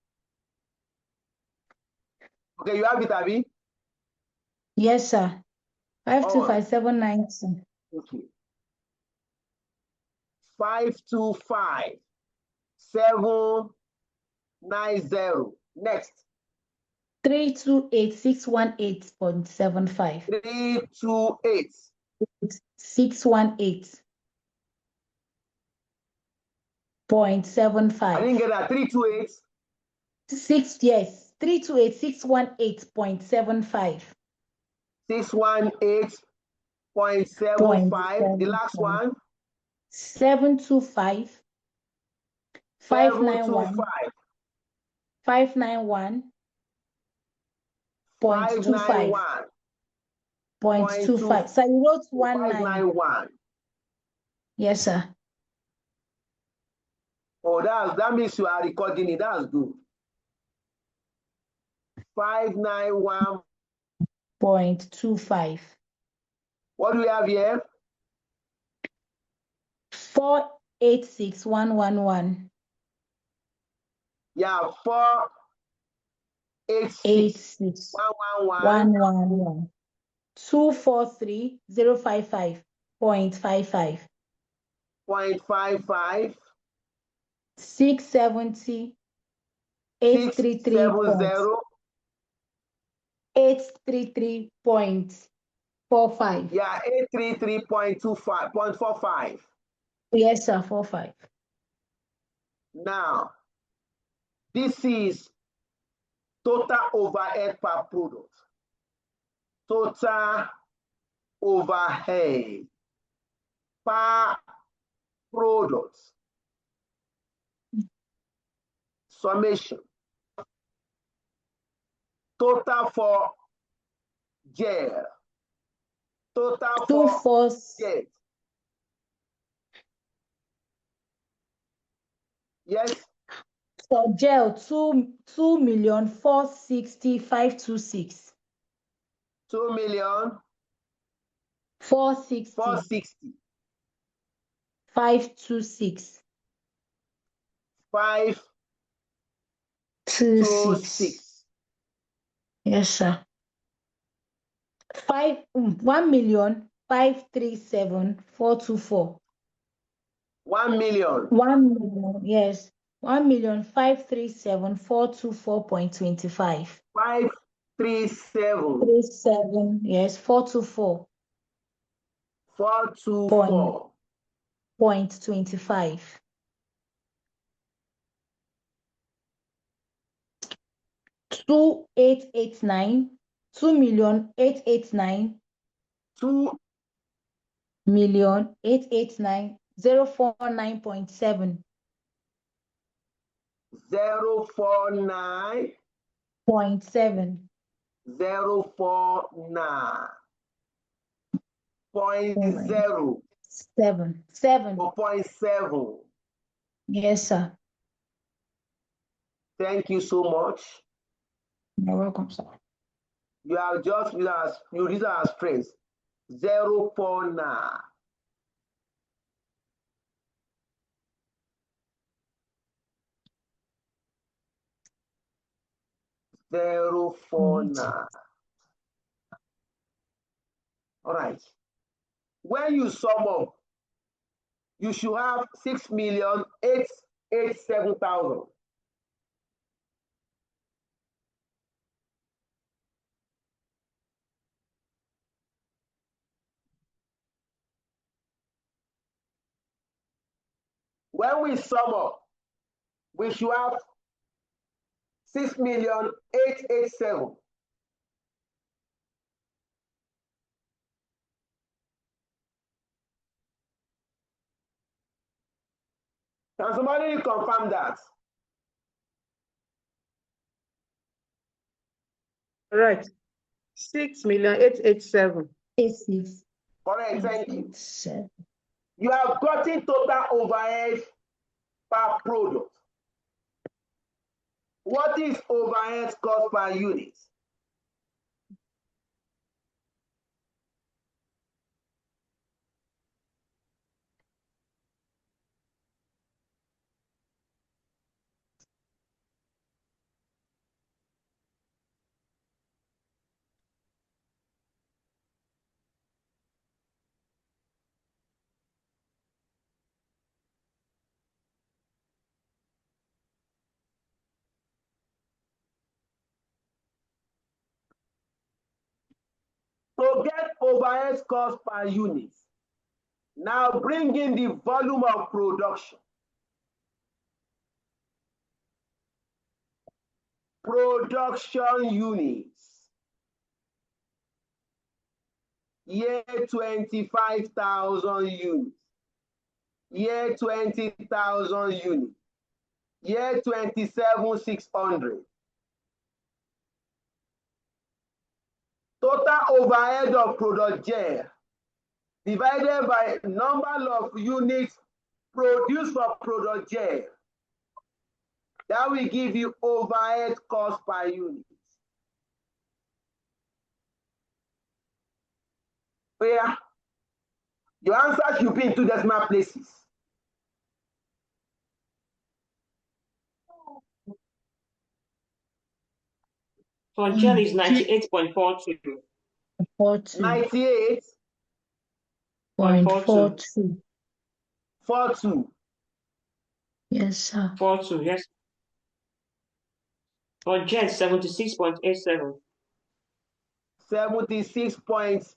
Okay, you have it, Abby? Yes, sir. 525 790. Okay. 525 790. Next. 328 618.75. 328 618.75. I didn't get that. 328 Yes. 328 618.75. 618.75. The last one. 725 591 591.25. 0.25. So you wrote 591. Yes, sir. Oh, that means you are recording it. That's good. 591.25. What do we have here? 486111. Yeah, 486 111. 243055.55. 0.55. 670 833. 833.45. Yeah, 833.45. Yes, sir, 45. Now, this is total overhead per product. Total overhead per product. Summation. Total for gel. Total for jet. Yes. For gel, 2,460,526. 2,460,526. 526. Yes, sir. 1,537,424. 1 million. 1 million, yes. 1,537,424.25. 537 37, yes, 424.25. 424. 2,889, 2,889,049.7. 049 049. 049.0 7. or 0.7. Yes, sir. Thank you so much. You're welcome, sir. You have just used as phrase 049. Zero four nine. All right. When you sum up, you should have 6,887,000. When we sum up, we should have 6,887,000. Can somebody confirm that? Correct. 6,887,000. 86. Correct, thank you. 7. You have gotten total overhead per product. What is overhead cost per unit? To get overhead cost per unit, now bring in the volume of production. Production units. Year 25,000 units. Year 20,000 units. Year 27,600. Total overhead of product J divided by number of units produced for product J. That will give you overhead cost per unit. Where your answer should be in 2 decimal places. For gel is 98.42. 98.42. 42. Yes, sir. 42, yes. For jet, 76.87. 76.87.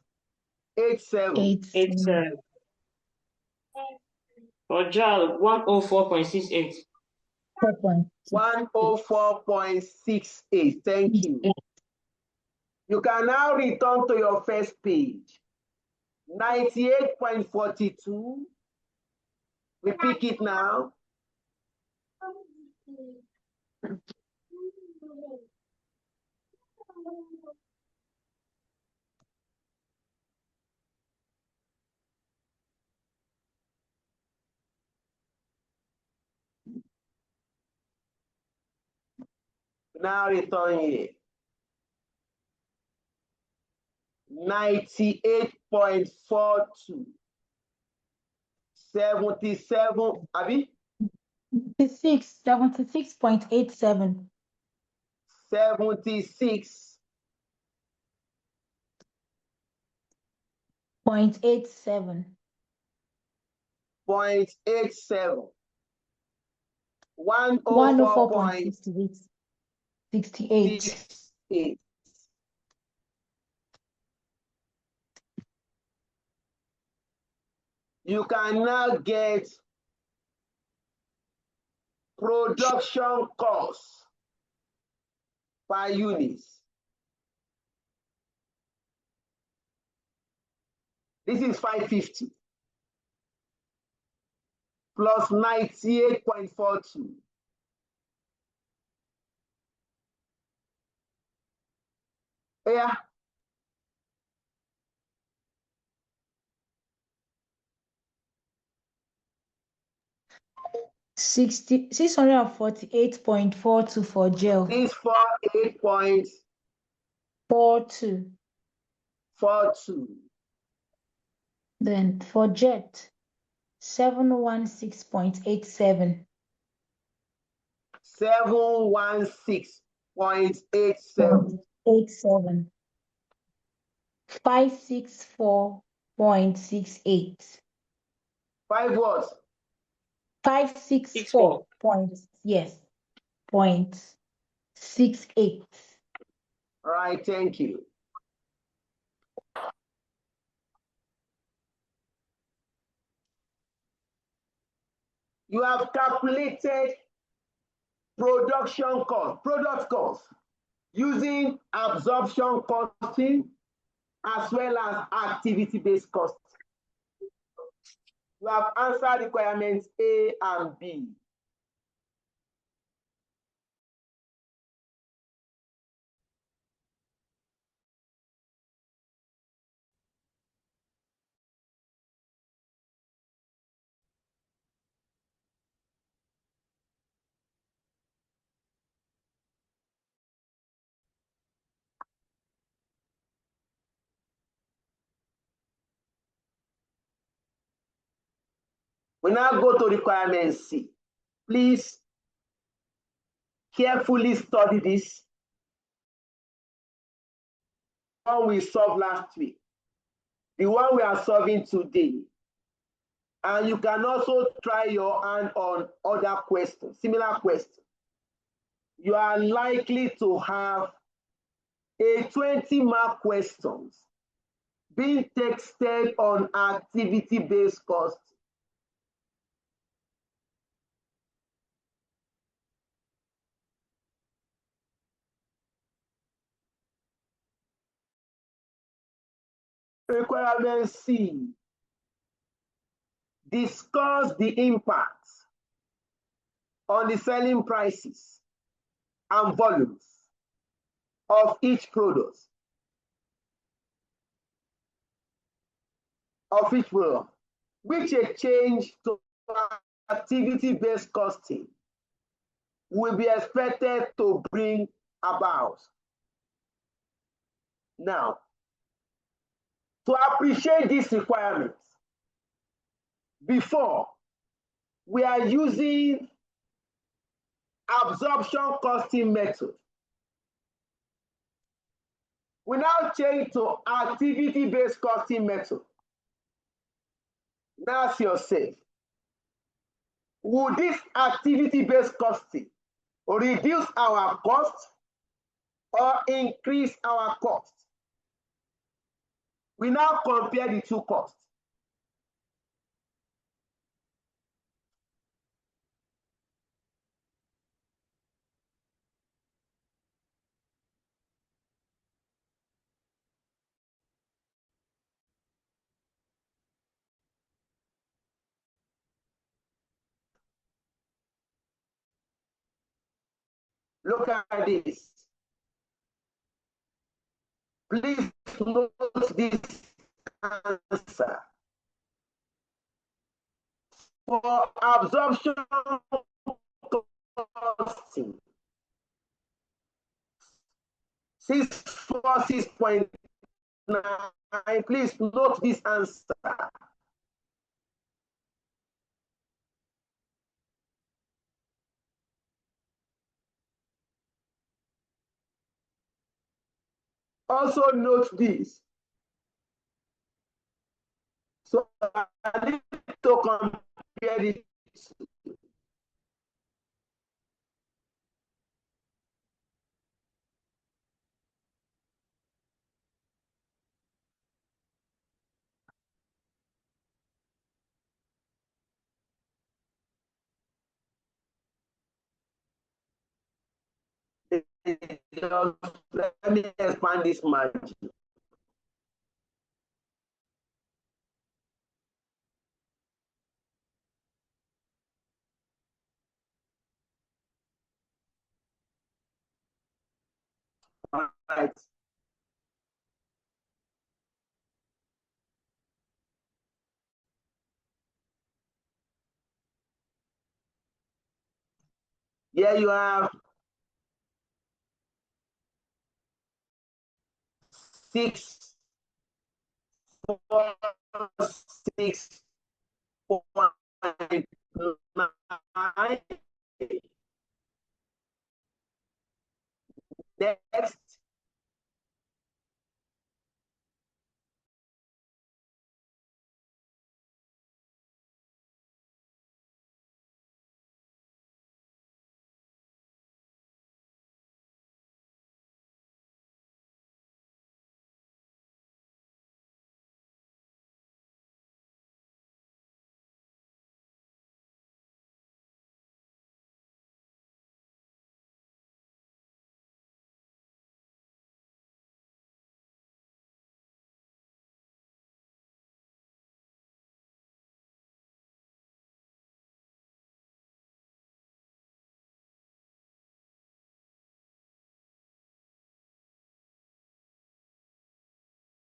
87. For gel, 104.68. 104.68. Thank you. You can now return to your first page. 98.42. We pick it now. Now return here. 98.42. 77, Abi? 76.87. 76.87. 0.87. 0.87. 104.68. 68. 104.68. You can now get production cost per unit. This is 550 plus 98.42. Yeah. Six hundred and 648.42 for gel. 648.42. 42. Then for jet, 716.87. 716.87. 87. 564.68. 5 what? 564 points. Yes. 0.68. All right, thank you. You have calculated production cost, product cost, using absorption costing as well as activity-based cost. You have answered requirements A and B. We now go to requirement C. Please carefully study this. The one we solved last week, the one we are solving today. And you can also try your hand on other questions, similar questions. You are likely to have a 20-mark questions being texted on activity-based cost. Requirement C. Discuss the impact on the selling prices and volumes of each product. Which a change to activity-based costing will be expected to bring about. Now, to appreciate these requirements, before we are using absorption costing method. We now change to activity-based costing method. Now ask yourself, would this activity-based costing reduce our cost or increase our cost? We now compare the two costs. Look at this. Please note this answer. For absorption costing, 646.9. Please note this answer. Also note this. So I need to compare it. Let me expand this margin. All right. Here you have 646.9. Next,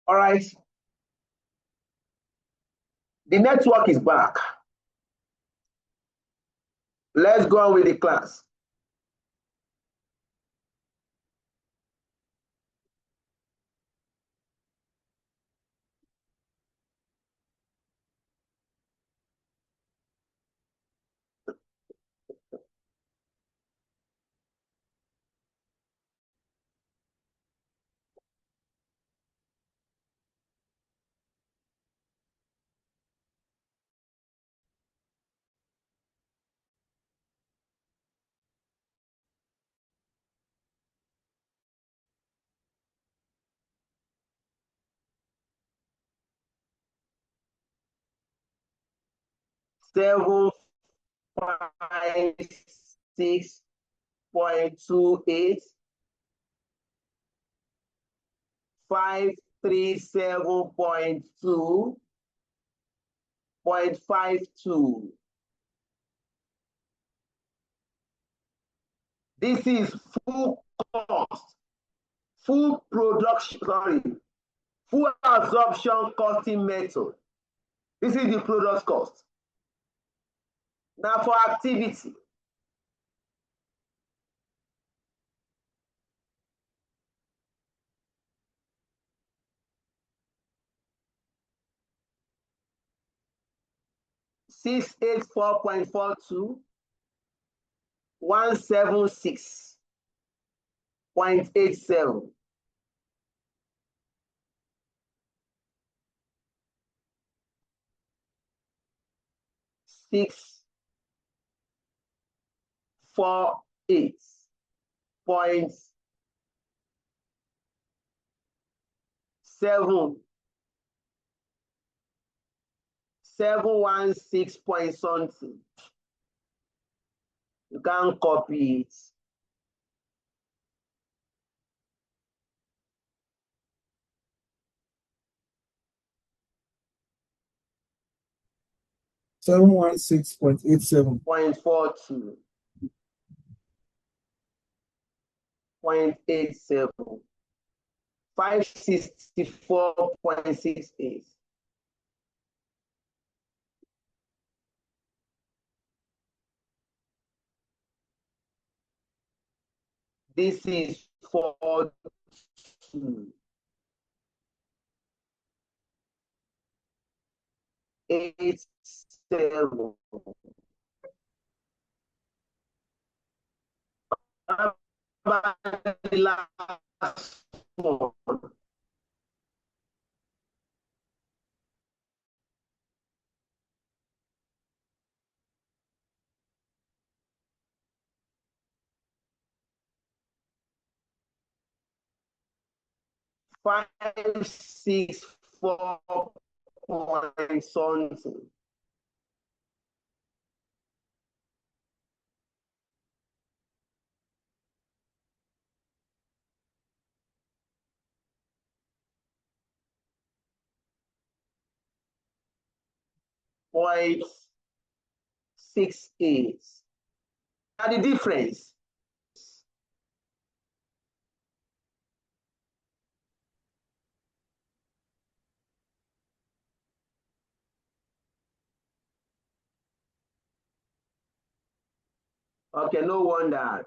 all right. The network is back. Let's go on with the class. Seven 56.28, 537.2.52. This is full cost, full production, full absorption costing method. This is the product cost. Now for activity. $684.42, 176.87. $648.716 point something. You can copy it. $716.87. 0.42. 0.87. 564.68. This is 42. 87. How about the last one? 564 point something. Point 68. Now the difference. Okay, no wonder.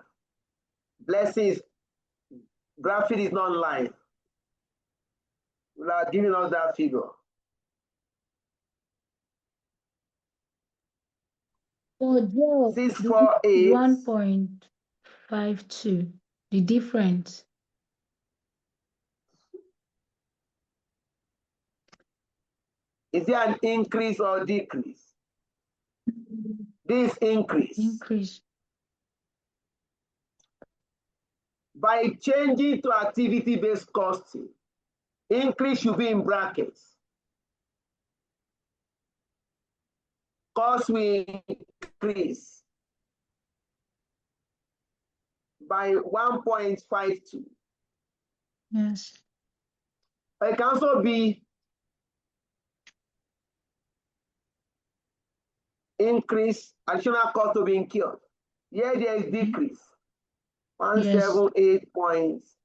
Blessings. Graphic is not online. You are giving us that figure. For Joe, 648. 1.52. The difference. Is there an increase or decrease? This increase. Increase. By changing to activity-based costing, increase should be in brackets. Cost will increase by 1.52. Yes. It can also be increase, additional cost to be incurred. Here there is decrease. 178 points.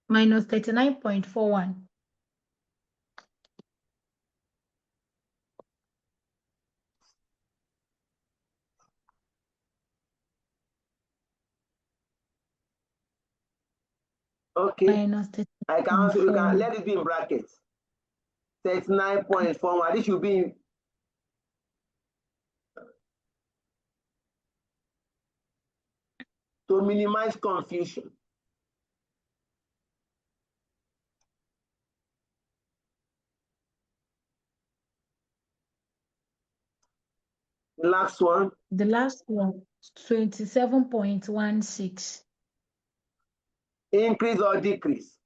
Minus 39.41. Okay. Minus I can also, you can 39.41. let it be in brackets. 39.41. This should be in, to minimize confusion. The last one. The last one, 27.16. Increase or decrease?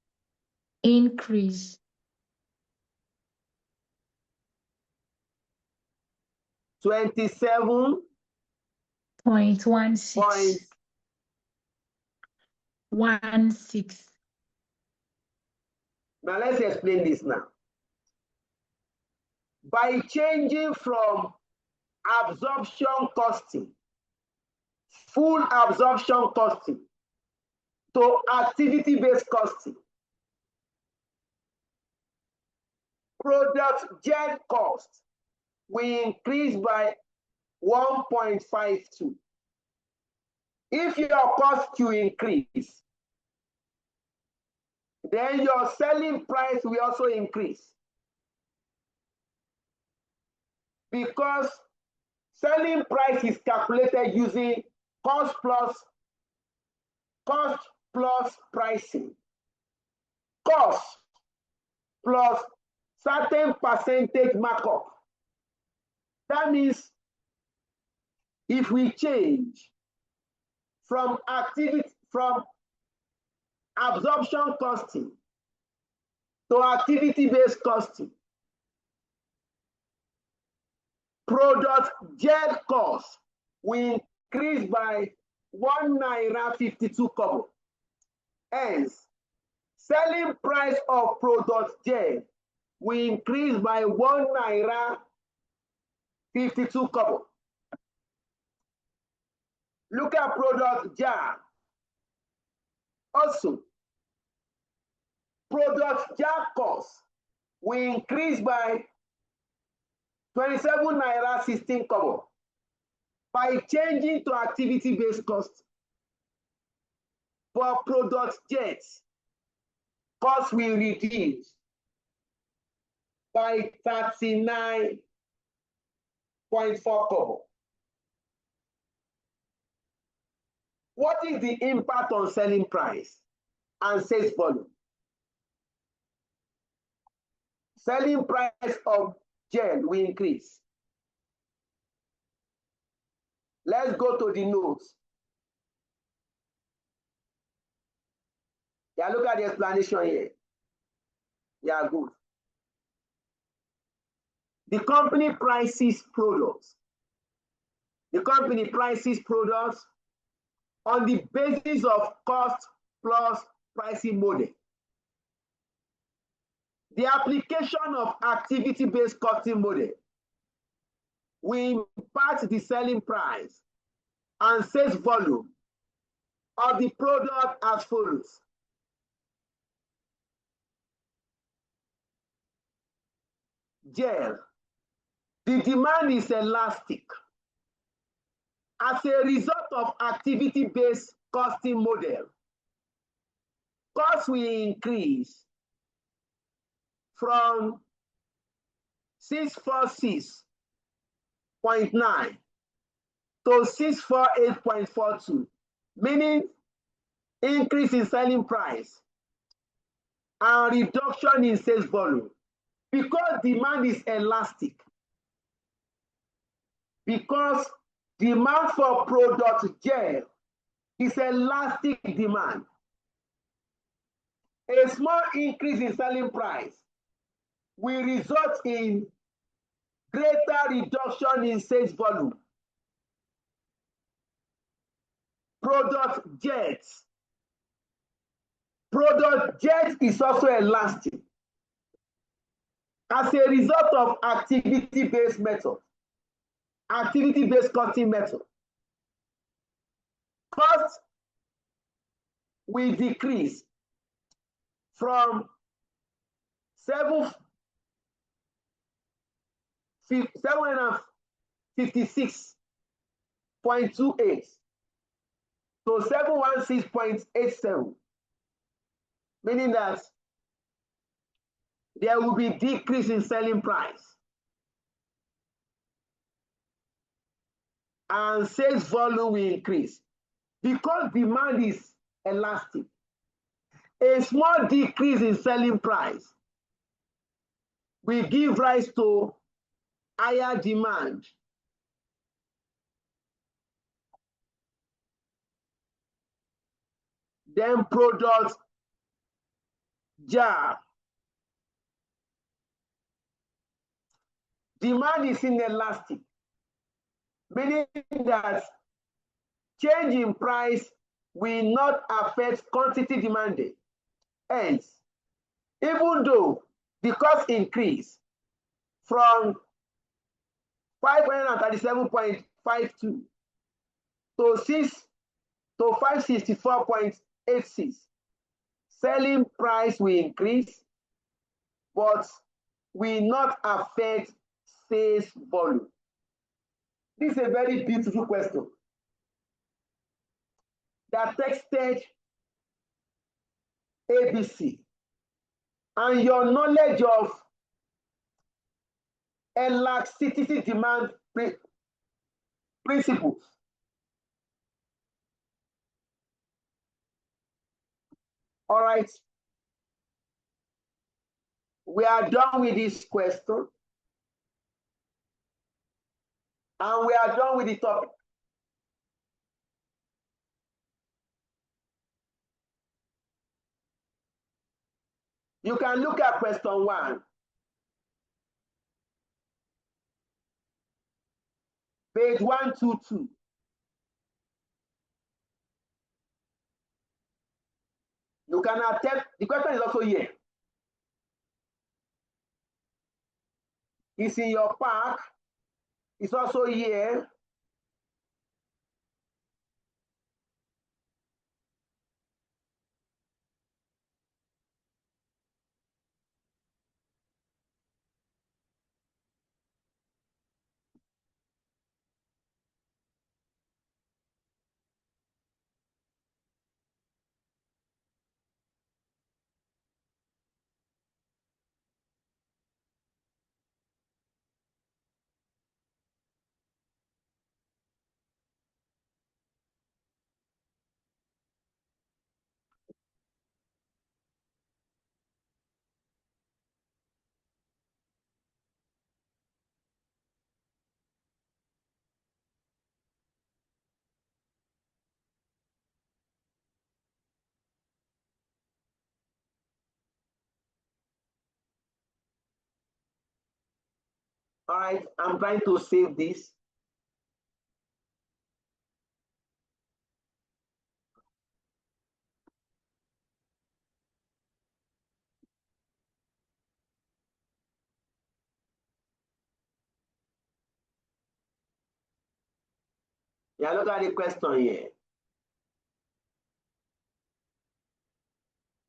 Increase. 27.16. 16. Now let's explain this now. By changing from absorption costing, full absorption costing, to activity-based costing, product gen cost will increase by 1.52. If your cost to increase, then your selling price will also increase. Because selling price is calculated using cost plus pricing. Cost plus certain percentage markup. That means if we change from absorption costing to activity-based costing, product gen cost will increase by 1 naira 52 kobo. Hence, selling price of product gen will increase by 1 naira 52 kobo. Look at product jar. Also, product jar cost will increase by 27 naira 16 kobo by changing to activity-based cost. For product jets, cost will reduce by 39.4 kobo. What is the impact on selling price and sales volume? Selling price of gel will increase. Let's go to the notes. Yeah, look at the explanation here. Yeah, good. The company prices products. The company prices products on the basis of cost plus pricing model. The application of activity-based costing model will impact the selling price and sales volume of the product as follows. Gel. The demand is elastic. As a result of activity-based costing model, costs will increase from 646.9 to 648.42, meaning increase in selling price and reduction in sales volume. Because demand is elastic, because demand for product gel is elastic demand, a small increase in selling price will result in greater reduction in sales volume. Product jet is also elastic as a result of activity-based method, activity-based costing method. Cost will decrease from 756.28 to 716.87, meaning that there will be decrease in selling price and sales volume will increase. Because demand is elastic, a small decrease in selling price will give rise to higher demand. Then product jar. Demand is inelastic, meaning that change in price will not affect quantity demanded. Hence, even though the cost increase from 537.52 to 564.86, selling price will increase, but will not affect sales volume. This is a very beautiful question that texted ABC, and your knowledge of elasticity demand principles all right, we are done with this question and we are done with the topic. You can look at question 1. Page 122. You can attempt, the question is also here. It's in your pack. It's also here. All right, I'm trying to save this. Yeah, look at the question here.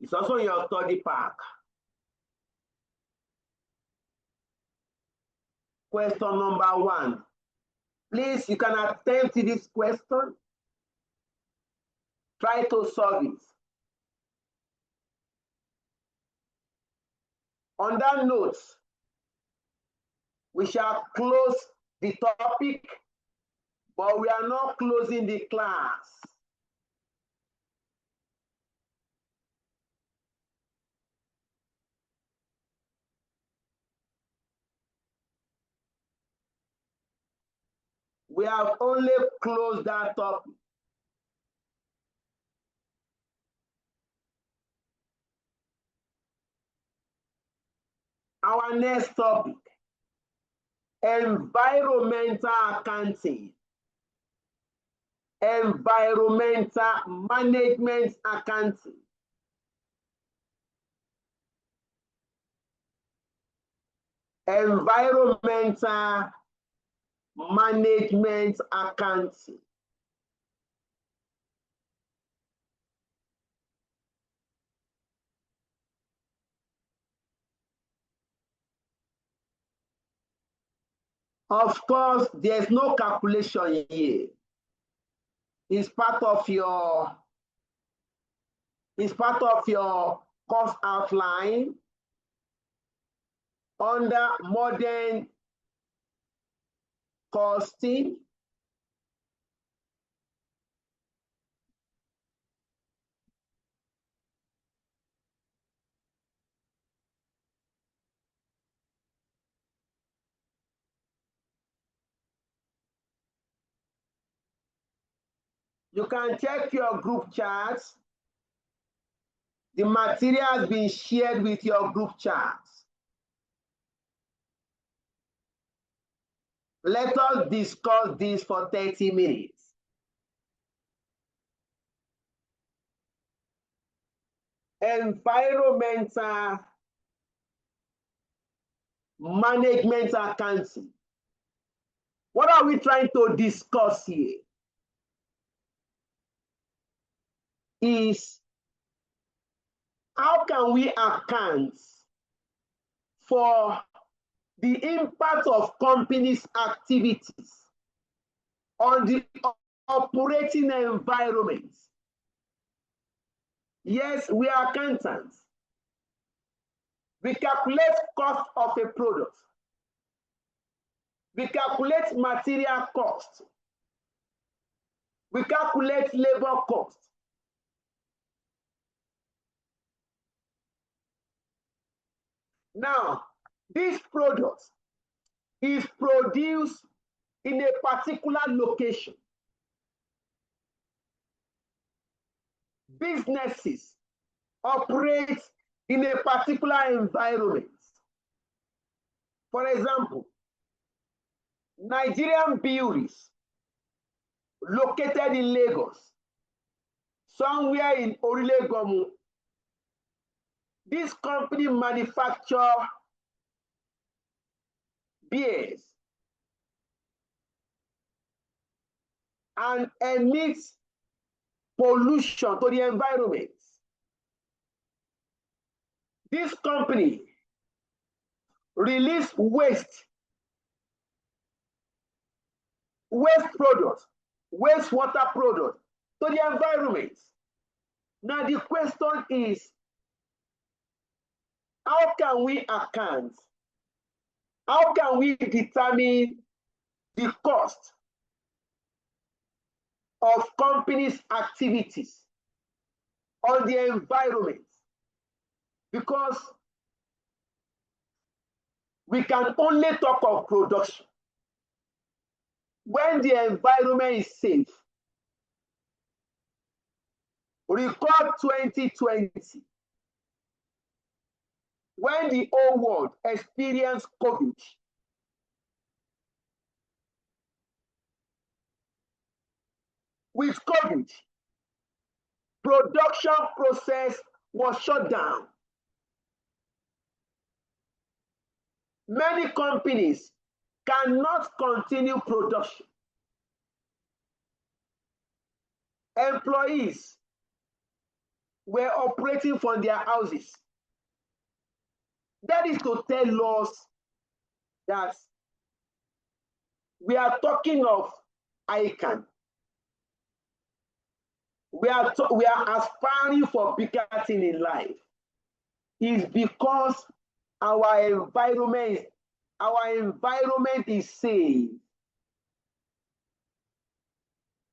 It's also in your study pack. Question number 1. Please, you can attempt this question. Try to solve it. On that note, we shall close the topic, but we are not closing the class. We have only closed that topic. Our next topic, environmental accounting. Environmental management accounting. Environmental management accounting. Of course, there's no calculation here. It's part of your course outline under modern costing. You can check your group chats. The material has been shared with your group chats. Let us discuss this for 30 minutes. Environmental management accounting. What are we trying to discuss here? Is how can we account for the impact of companies' activities on the operating environment? Yes, we are accountants. We calculate cost of a product. We calculate material cost. We calculate labor cost. Now, this product is produced in a particular location. Businesses operate in a particular environment. For example, Nigerian breweries located in Lagos, somewhere in Orilegomu. This company manufactures beers and emits pollution to the environment. This company releases waste products, wastewater products to the environment. Now the question is, how can we account? How can we determine the cost of companies' activities on the environment? Because we can only talk of production when the environment is safe. Recall 2020, when the whole world experienced COVID. With COVID, production process was shut down. Many companies cannot continue production. Employees were operating from their houses. That is to tell us that we are talking of ICAN. We are aspiring for bigger things in life. It's because our environment is safe.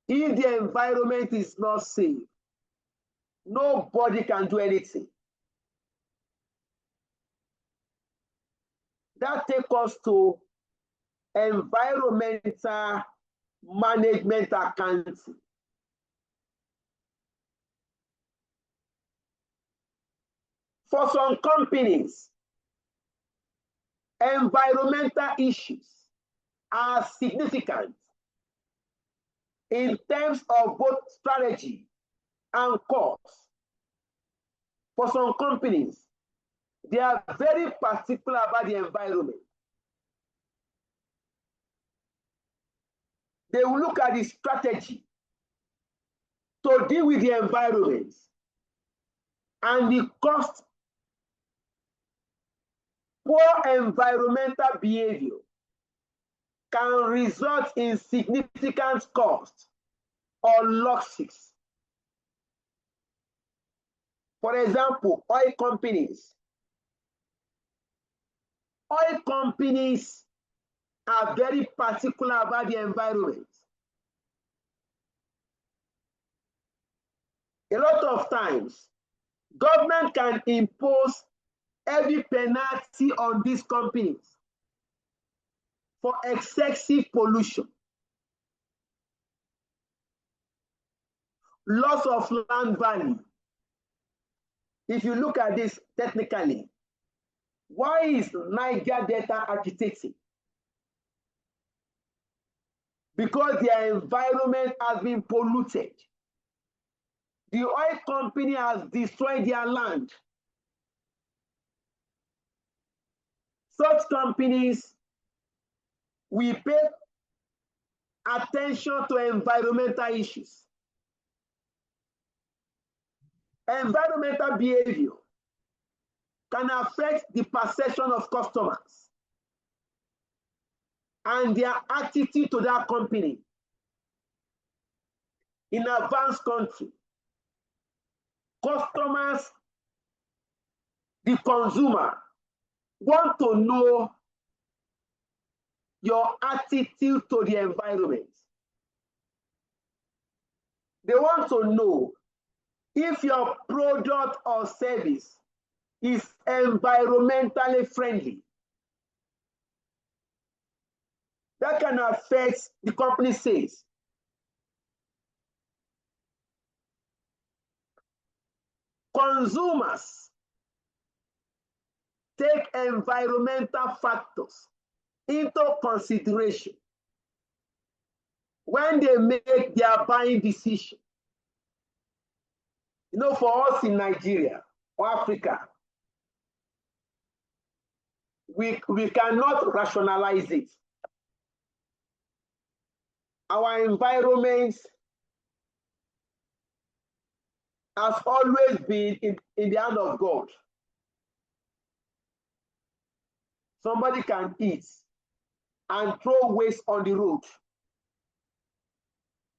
If the environment is not safe, nobody can do anything. That takes us to environmental management accounting. For some companies, environmental issues are significant in terms of both strategy and cost. For some companies, they are very particular about the environment. They will look at the strategy to deal with the environment and the cost. Poor environmental behavior can result in significant cost or losses. For example, oil companies. Oil companies are very particular about the environment. A lot of times, government can impose heavy penalty on these companies for excessive pollution, loss of land value. If you look at this technically, why is Niger Delta agitating? Because their environment has been polluted. The oil company has destroyed their land. Such companies will pay attention to environmental issues. Environmental behavior can affect the perception of customers and their attitude to that company. In advanced country, customers, the consumer, want to know your attitude to the environment. They want to know if your product or service is environmentally friendly. That can affect the company sales. Consumers take environmental factors into consideration when they make their buying decision. You know, for us in Nigeria or Africa, we cannot rationalize it. Our environment has always been in the hand of God. Somebody can eat and throw waste on the road.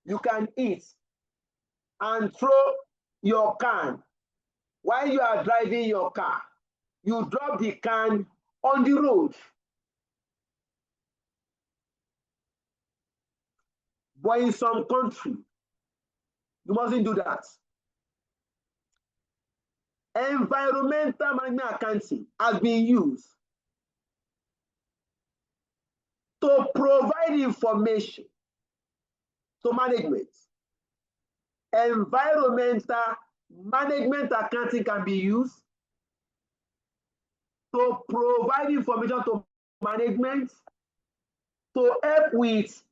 You can eat and throw your can while you are driving your car. You drop the can on the road. But in some country, you mustn't do that. Environmental management accounting has been used to provide information to management. Environmental management accounting can be used to provide information to management to help with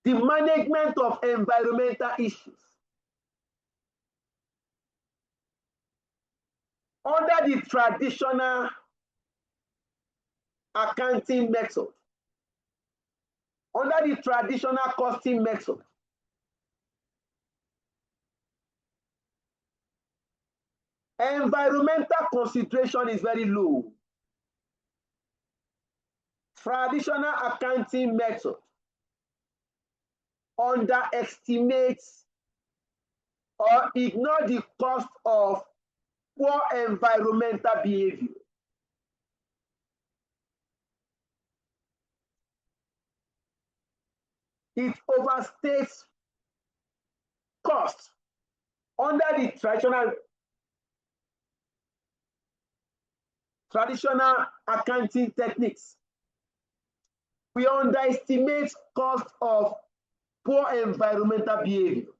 the management of environmental issues. Under the traditional accounting method, under the traditional costing method, environmental consideration is very low. Traditional accounting method underestimates or ignore the cost of poor environmental behavior. It overstates cost under the traditional accounting techniques. We underestimate cost of poor environmental behavior.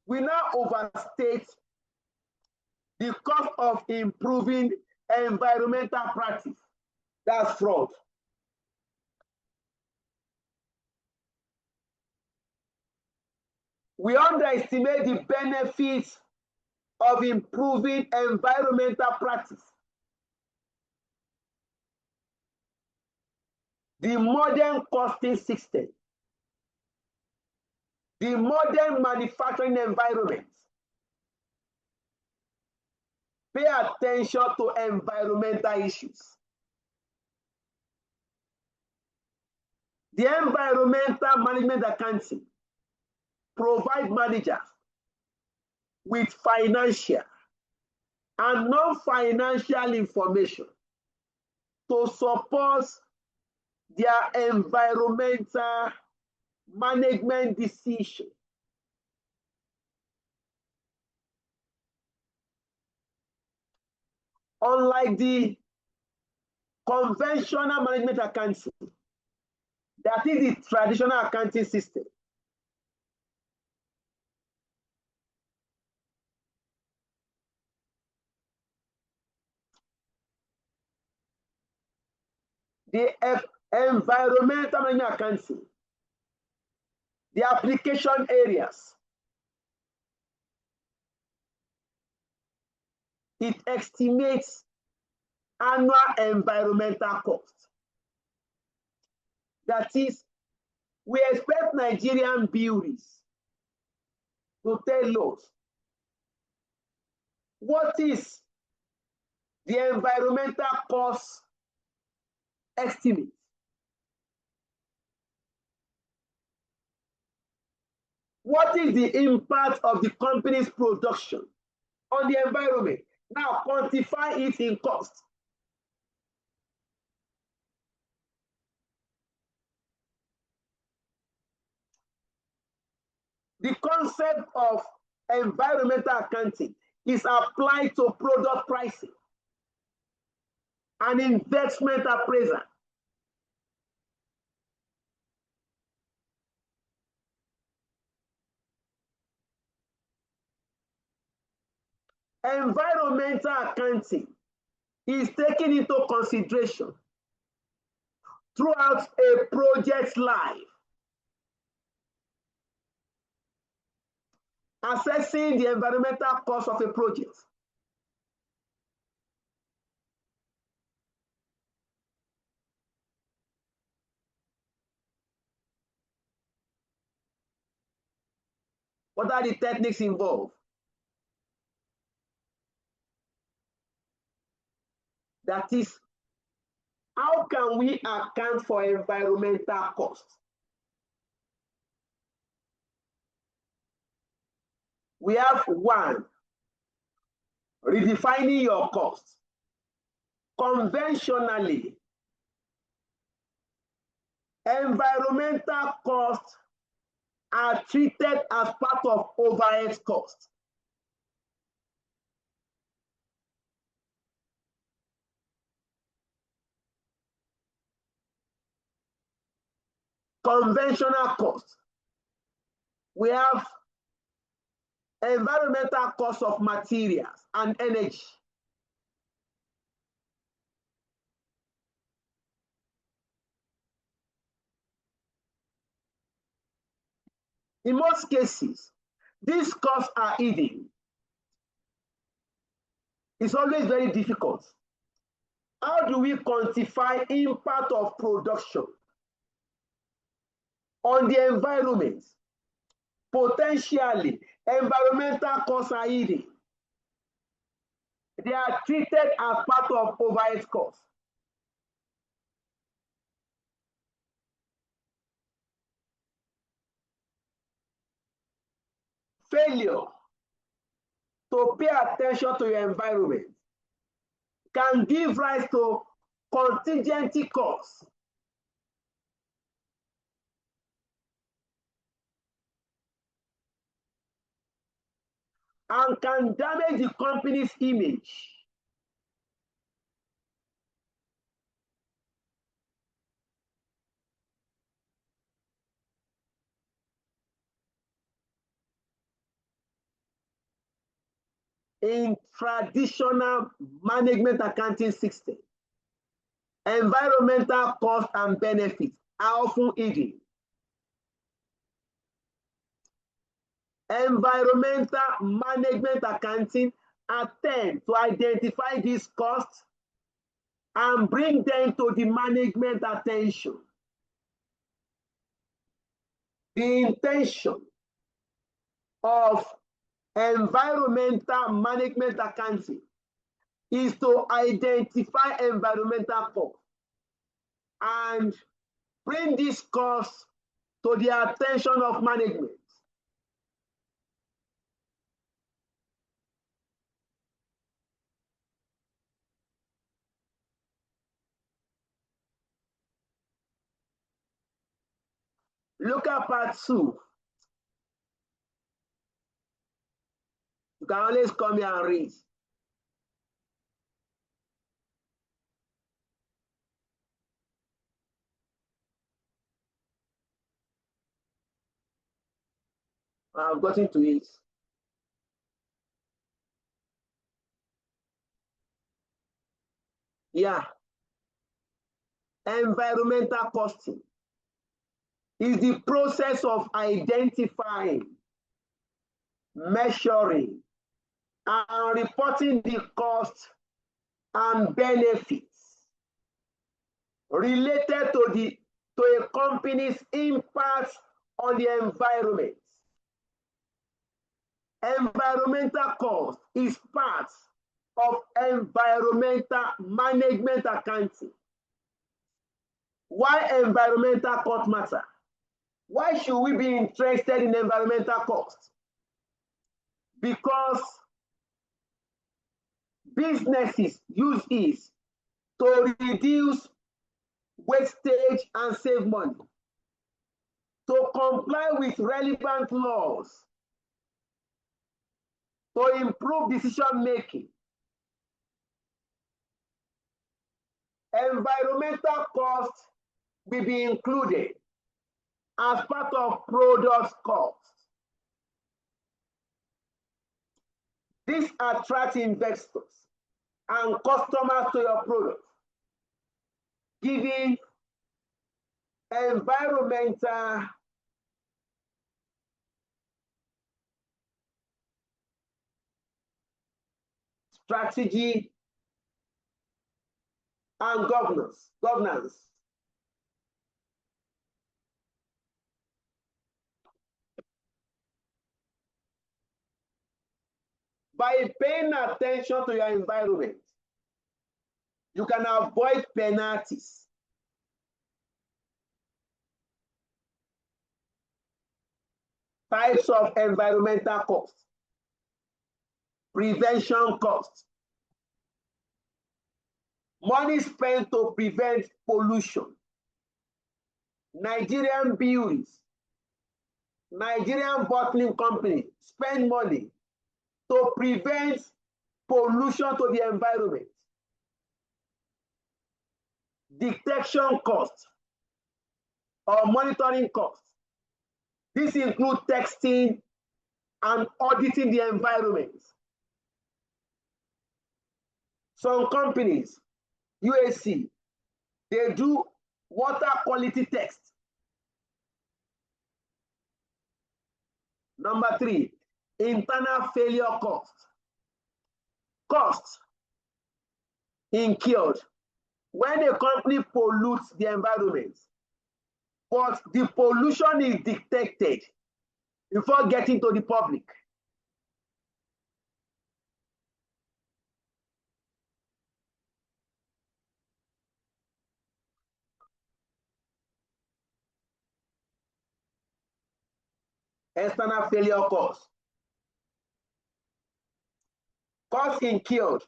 We now overstate the cost of improving environmental practice. That's fraud. We underestimate the benefits of improving environmental practice. The modern costing system, the modern manufacturing environment pay attention to environmental issues. The environmental management accounting provide managers with financial and non-financial information to support their environmental management decision. Unlike the conventional management accounting, that is the traditional accounting system, the environmental management accounting, the application areas, it estimates annual environmental cost. That is, we expect Nigerian buildings to tell us what is the environmental cost estimate. What is the impact of the company's production on the environment? Now quantify it in cost. The concept of environmental accounting is applied to product pricing and investment appraisal. Environmental accounting is taken into consideration throughout a project's life, assessing the environmental cost of a project. What are the techniques involved? That is, how can we account for environmental costs? We have one, redefining your costs. Conventionally, environmental costs are treated as part of overhead costs. Conventional costs. We have environmental costs of materials and energy. In most cases, these costs are hidden It's always very difficult. How do we quantify impact of production on the environment? Potentially, environmental costs are hidden. They are treated as part of overhead costs. Failure to pay attention to your environment can give rise to contingency costs. And can damage the company's image. In traditional management accounting system, environmental costs and benefits are often hidden. Environmental management accounting attempt to identify these costs and bring them to the management attention. The intention of environmental management accounting is to identify environmental costs and bring these costs to the attention of management. Look at part 2. You can always come here and read. I've gotten to it. Yeah. Environmental costing is the process of identifying, measuring, and reporting the costs and benefits related to a company's impact on the environment. Environmental cost is part of environmental management accounting. Why environmental cost matter? Why should we be interested in environmental costs? Because businesses use it to reduce wastage and save money, to comply with relevant laws, to improve decision making. Environmental costs will be included as part of product costs. This attracts investors and customers to your product, giving environmental strategy and governance. By paying attention to your environment, you can avoid penalties. Types of environmental costs. Prevention costs. Money spent to prevent pollution. Nigerian breweries, Nigerian bottling companies spend money to prevent pollution to the environment. Detection costs or monitoring costs. This includes testing and auditing the environment. Some companies, UAC, they do water quality tests. Number 3, internal failure costs. Costs incurred when a company pollutes the environment, but the pollution is detected before getting to the public. External failure cause. Cost incurred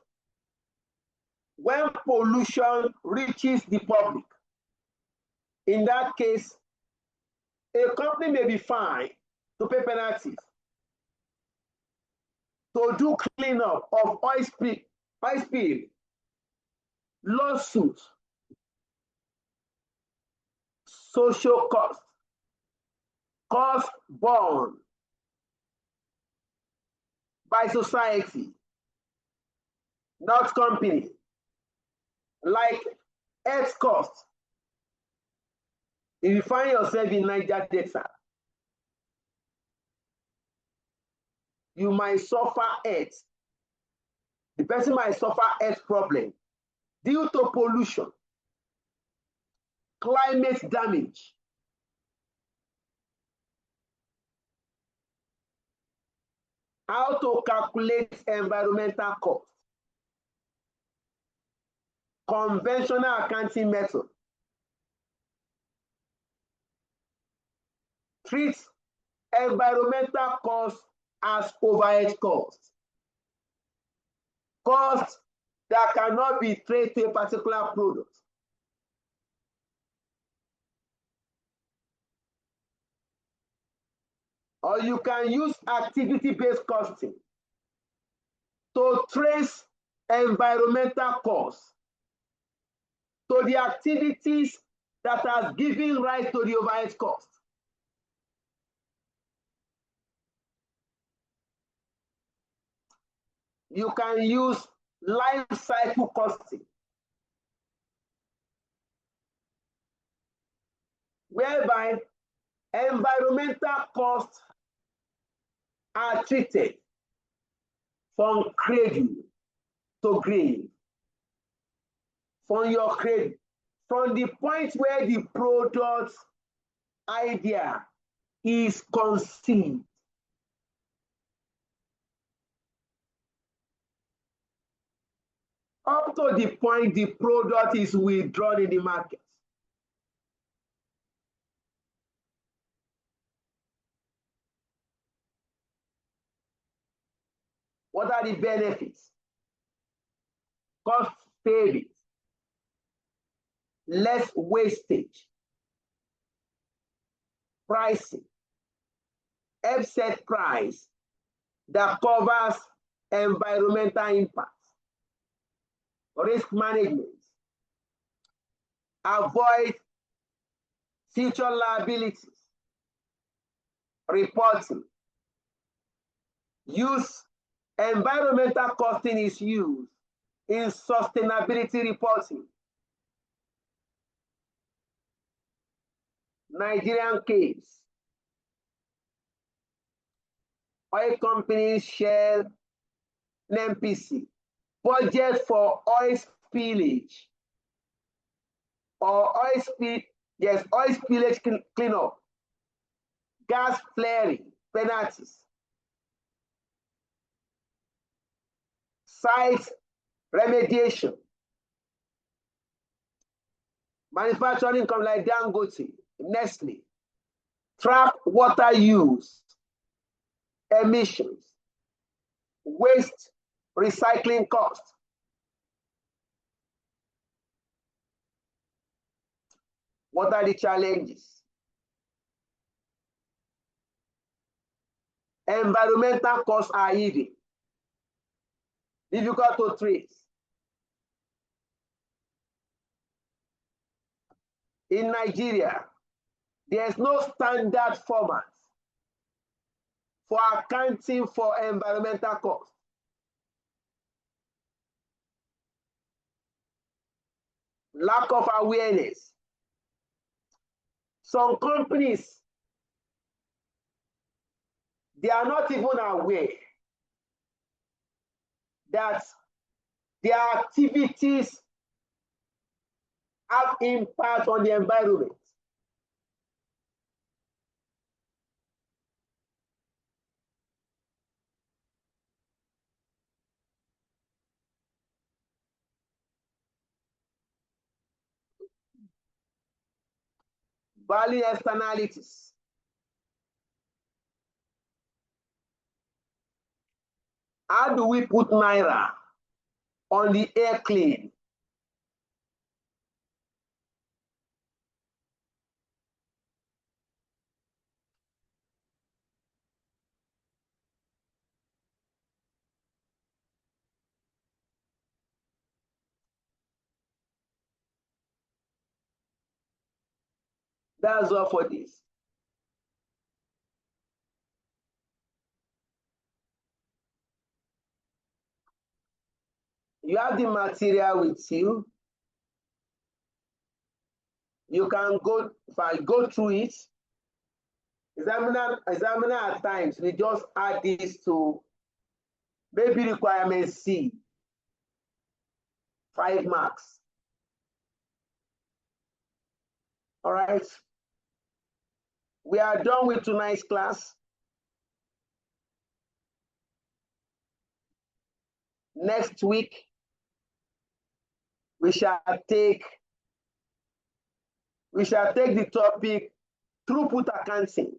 when pollution reaches the public. In that case, a company may be fined to pay penalties, to do cleanup of oil spill, lawsuits, social cost borne by society, not company, like health costs. If you find yourself in Niger Delta, you might suffer health. The person might suffer health problem due to pollution, climate damage. How to calculate environmental cost. Conventional accounting method. Treats environmental costs as overhead costs. Costs that cannot be traced to a particular product. Or you can use activity-based costing to trace environmental costs to the activities that has given rise to the overhead cost. You can use life cycle costing, whereby environmental costs are treated from cradle to grave, from your cradle, from the point where the product idea is conceived up to the point the product is withdrawn in the market. What are the benefits? Cost savings, less wastage, pricing, set price that covers environmental impacts, risk management, avoid future liabilities, reporting. Environmental costing is used in sustainability reporting. Nigerian case. Oil companies, Shell, NMPC, budget for oil spillage or oil spillage cleanup, gas flaring, penalties, site remediation, manufacturing companies like Dangote, Nestle, track water use, emissions, waste recycling cost. What are the challenges? Environmental costs are hidden, difficult to trace. In Nigeria, there's no standard format for accounting for environmental costs. Lack of awareness. Some companies, they are not even aware that their activities have impact on the environment. Value externalities. How do we put Naira on the airplane? That's all for this. You have the material with you. You can go, if I go through it, examiner at times, we just add this to maybe requirement C, 5 marks. All right. We are done with tonight's class. Next week, we shall take the topic throughput accounting.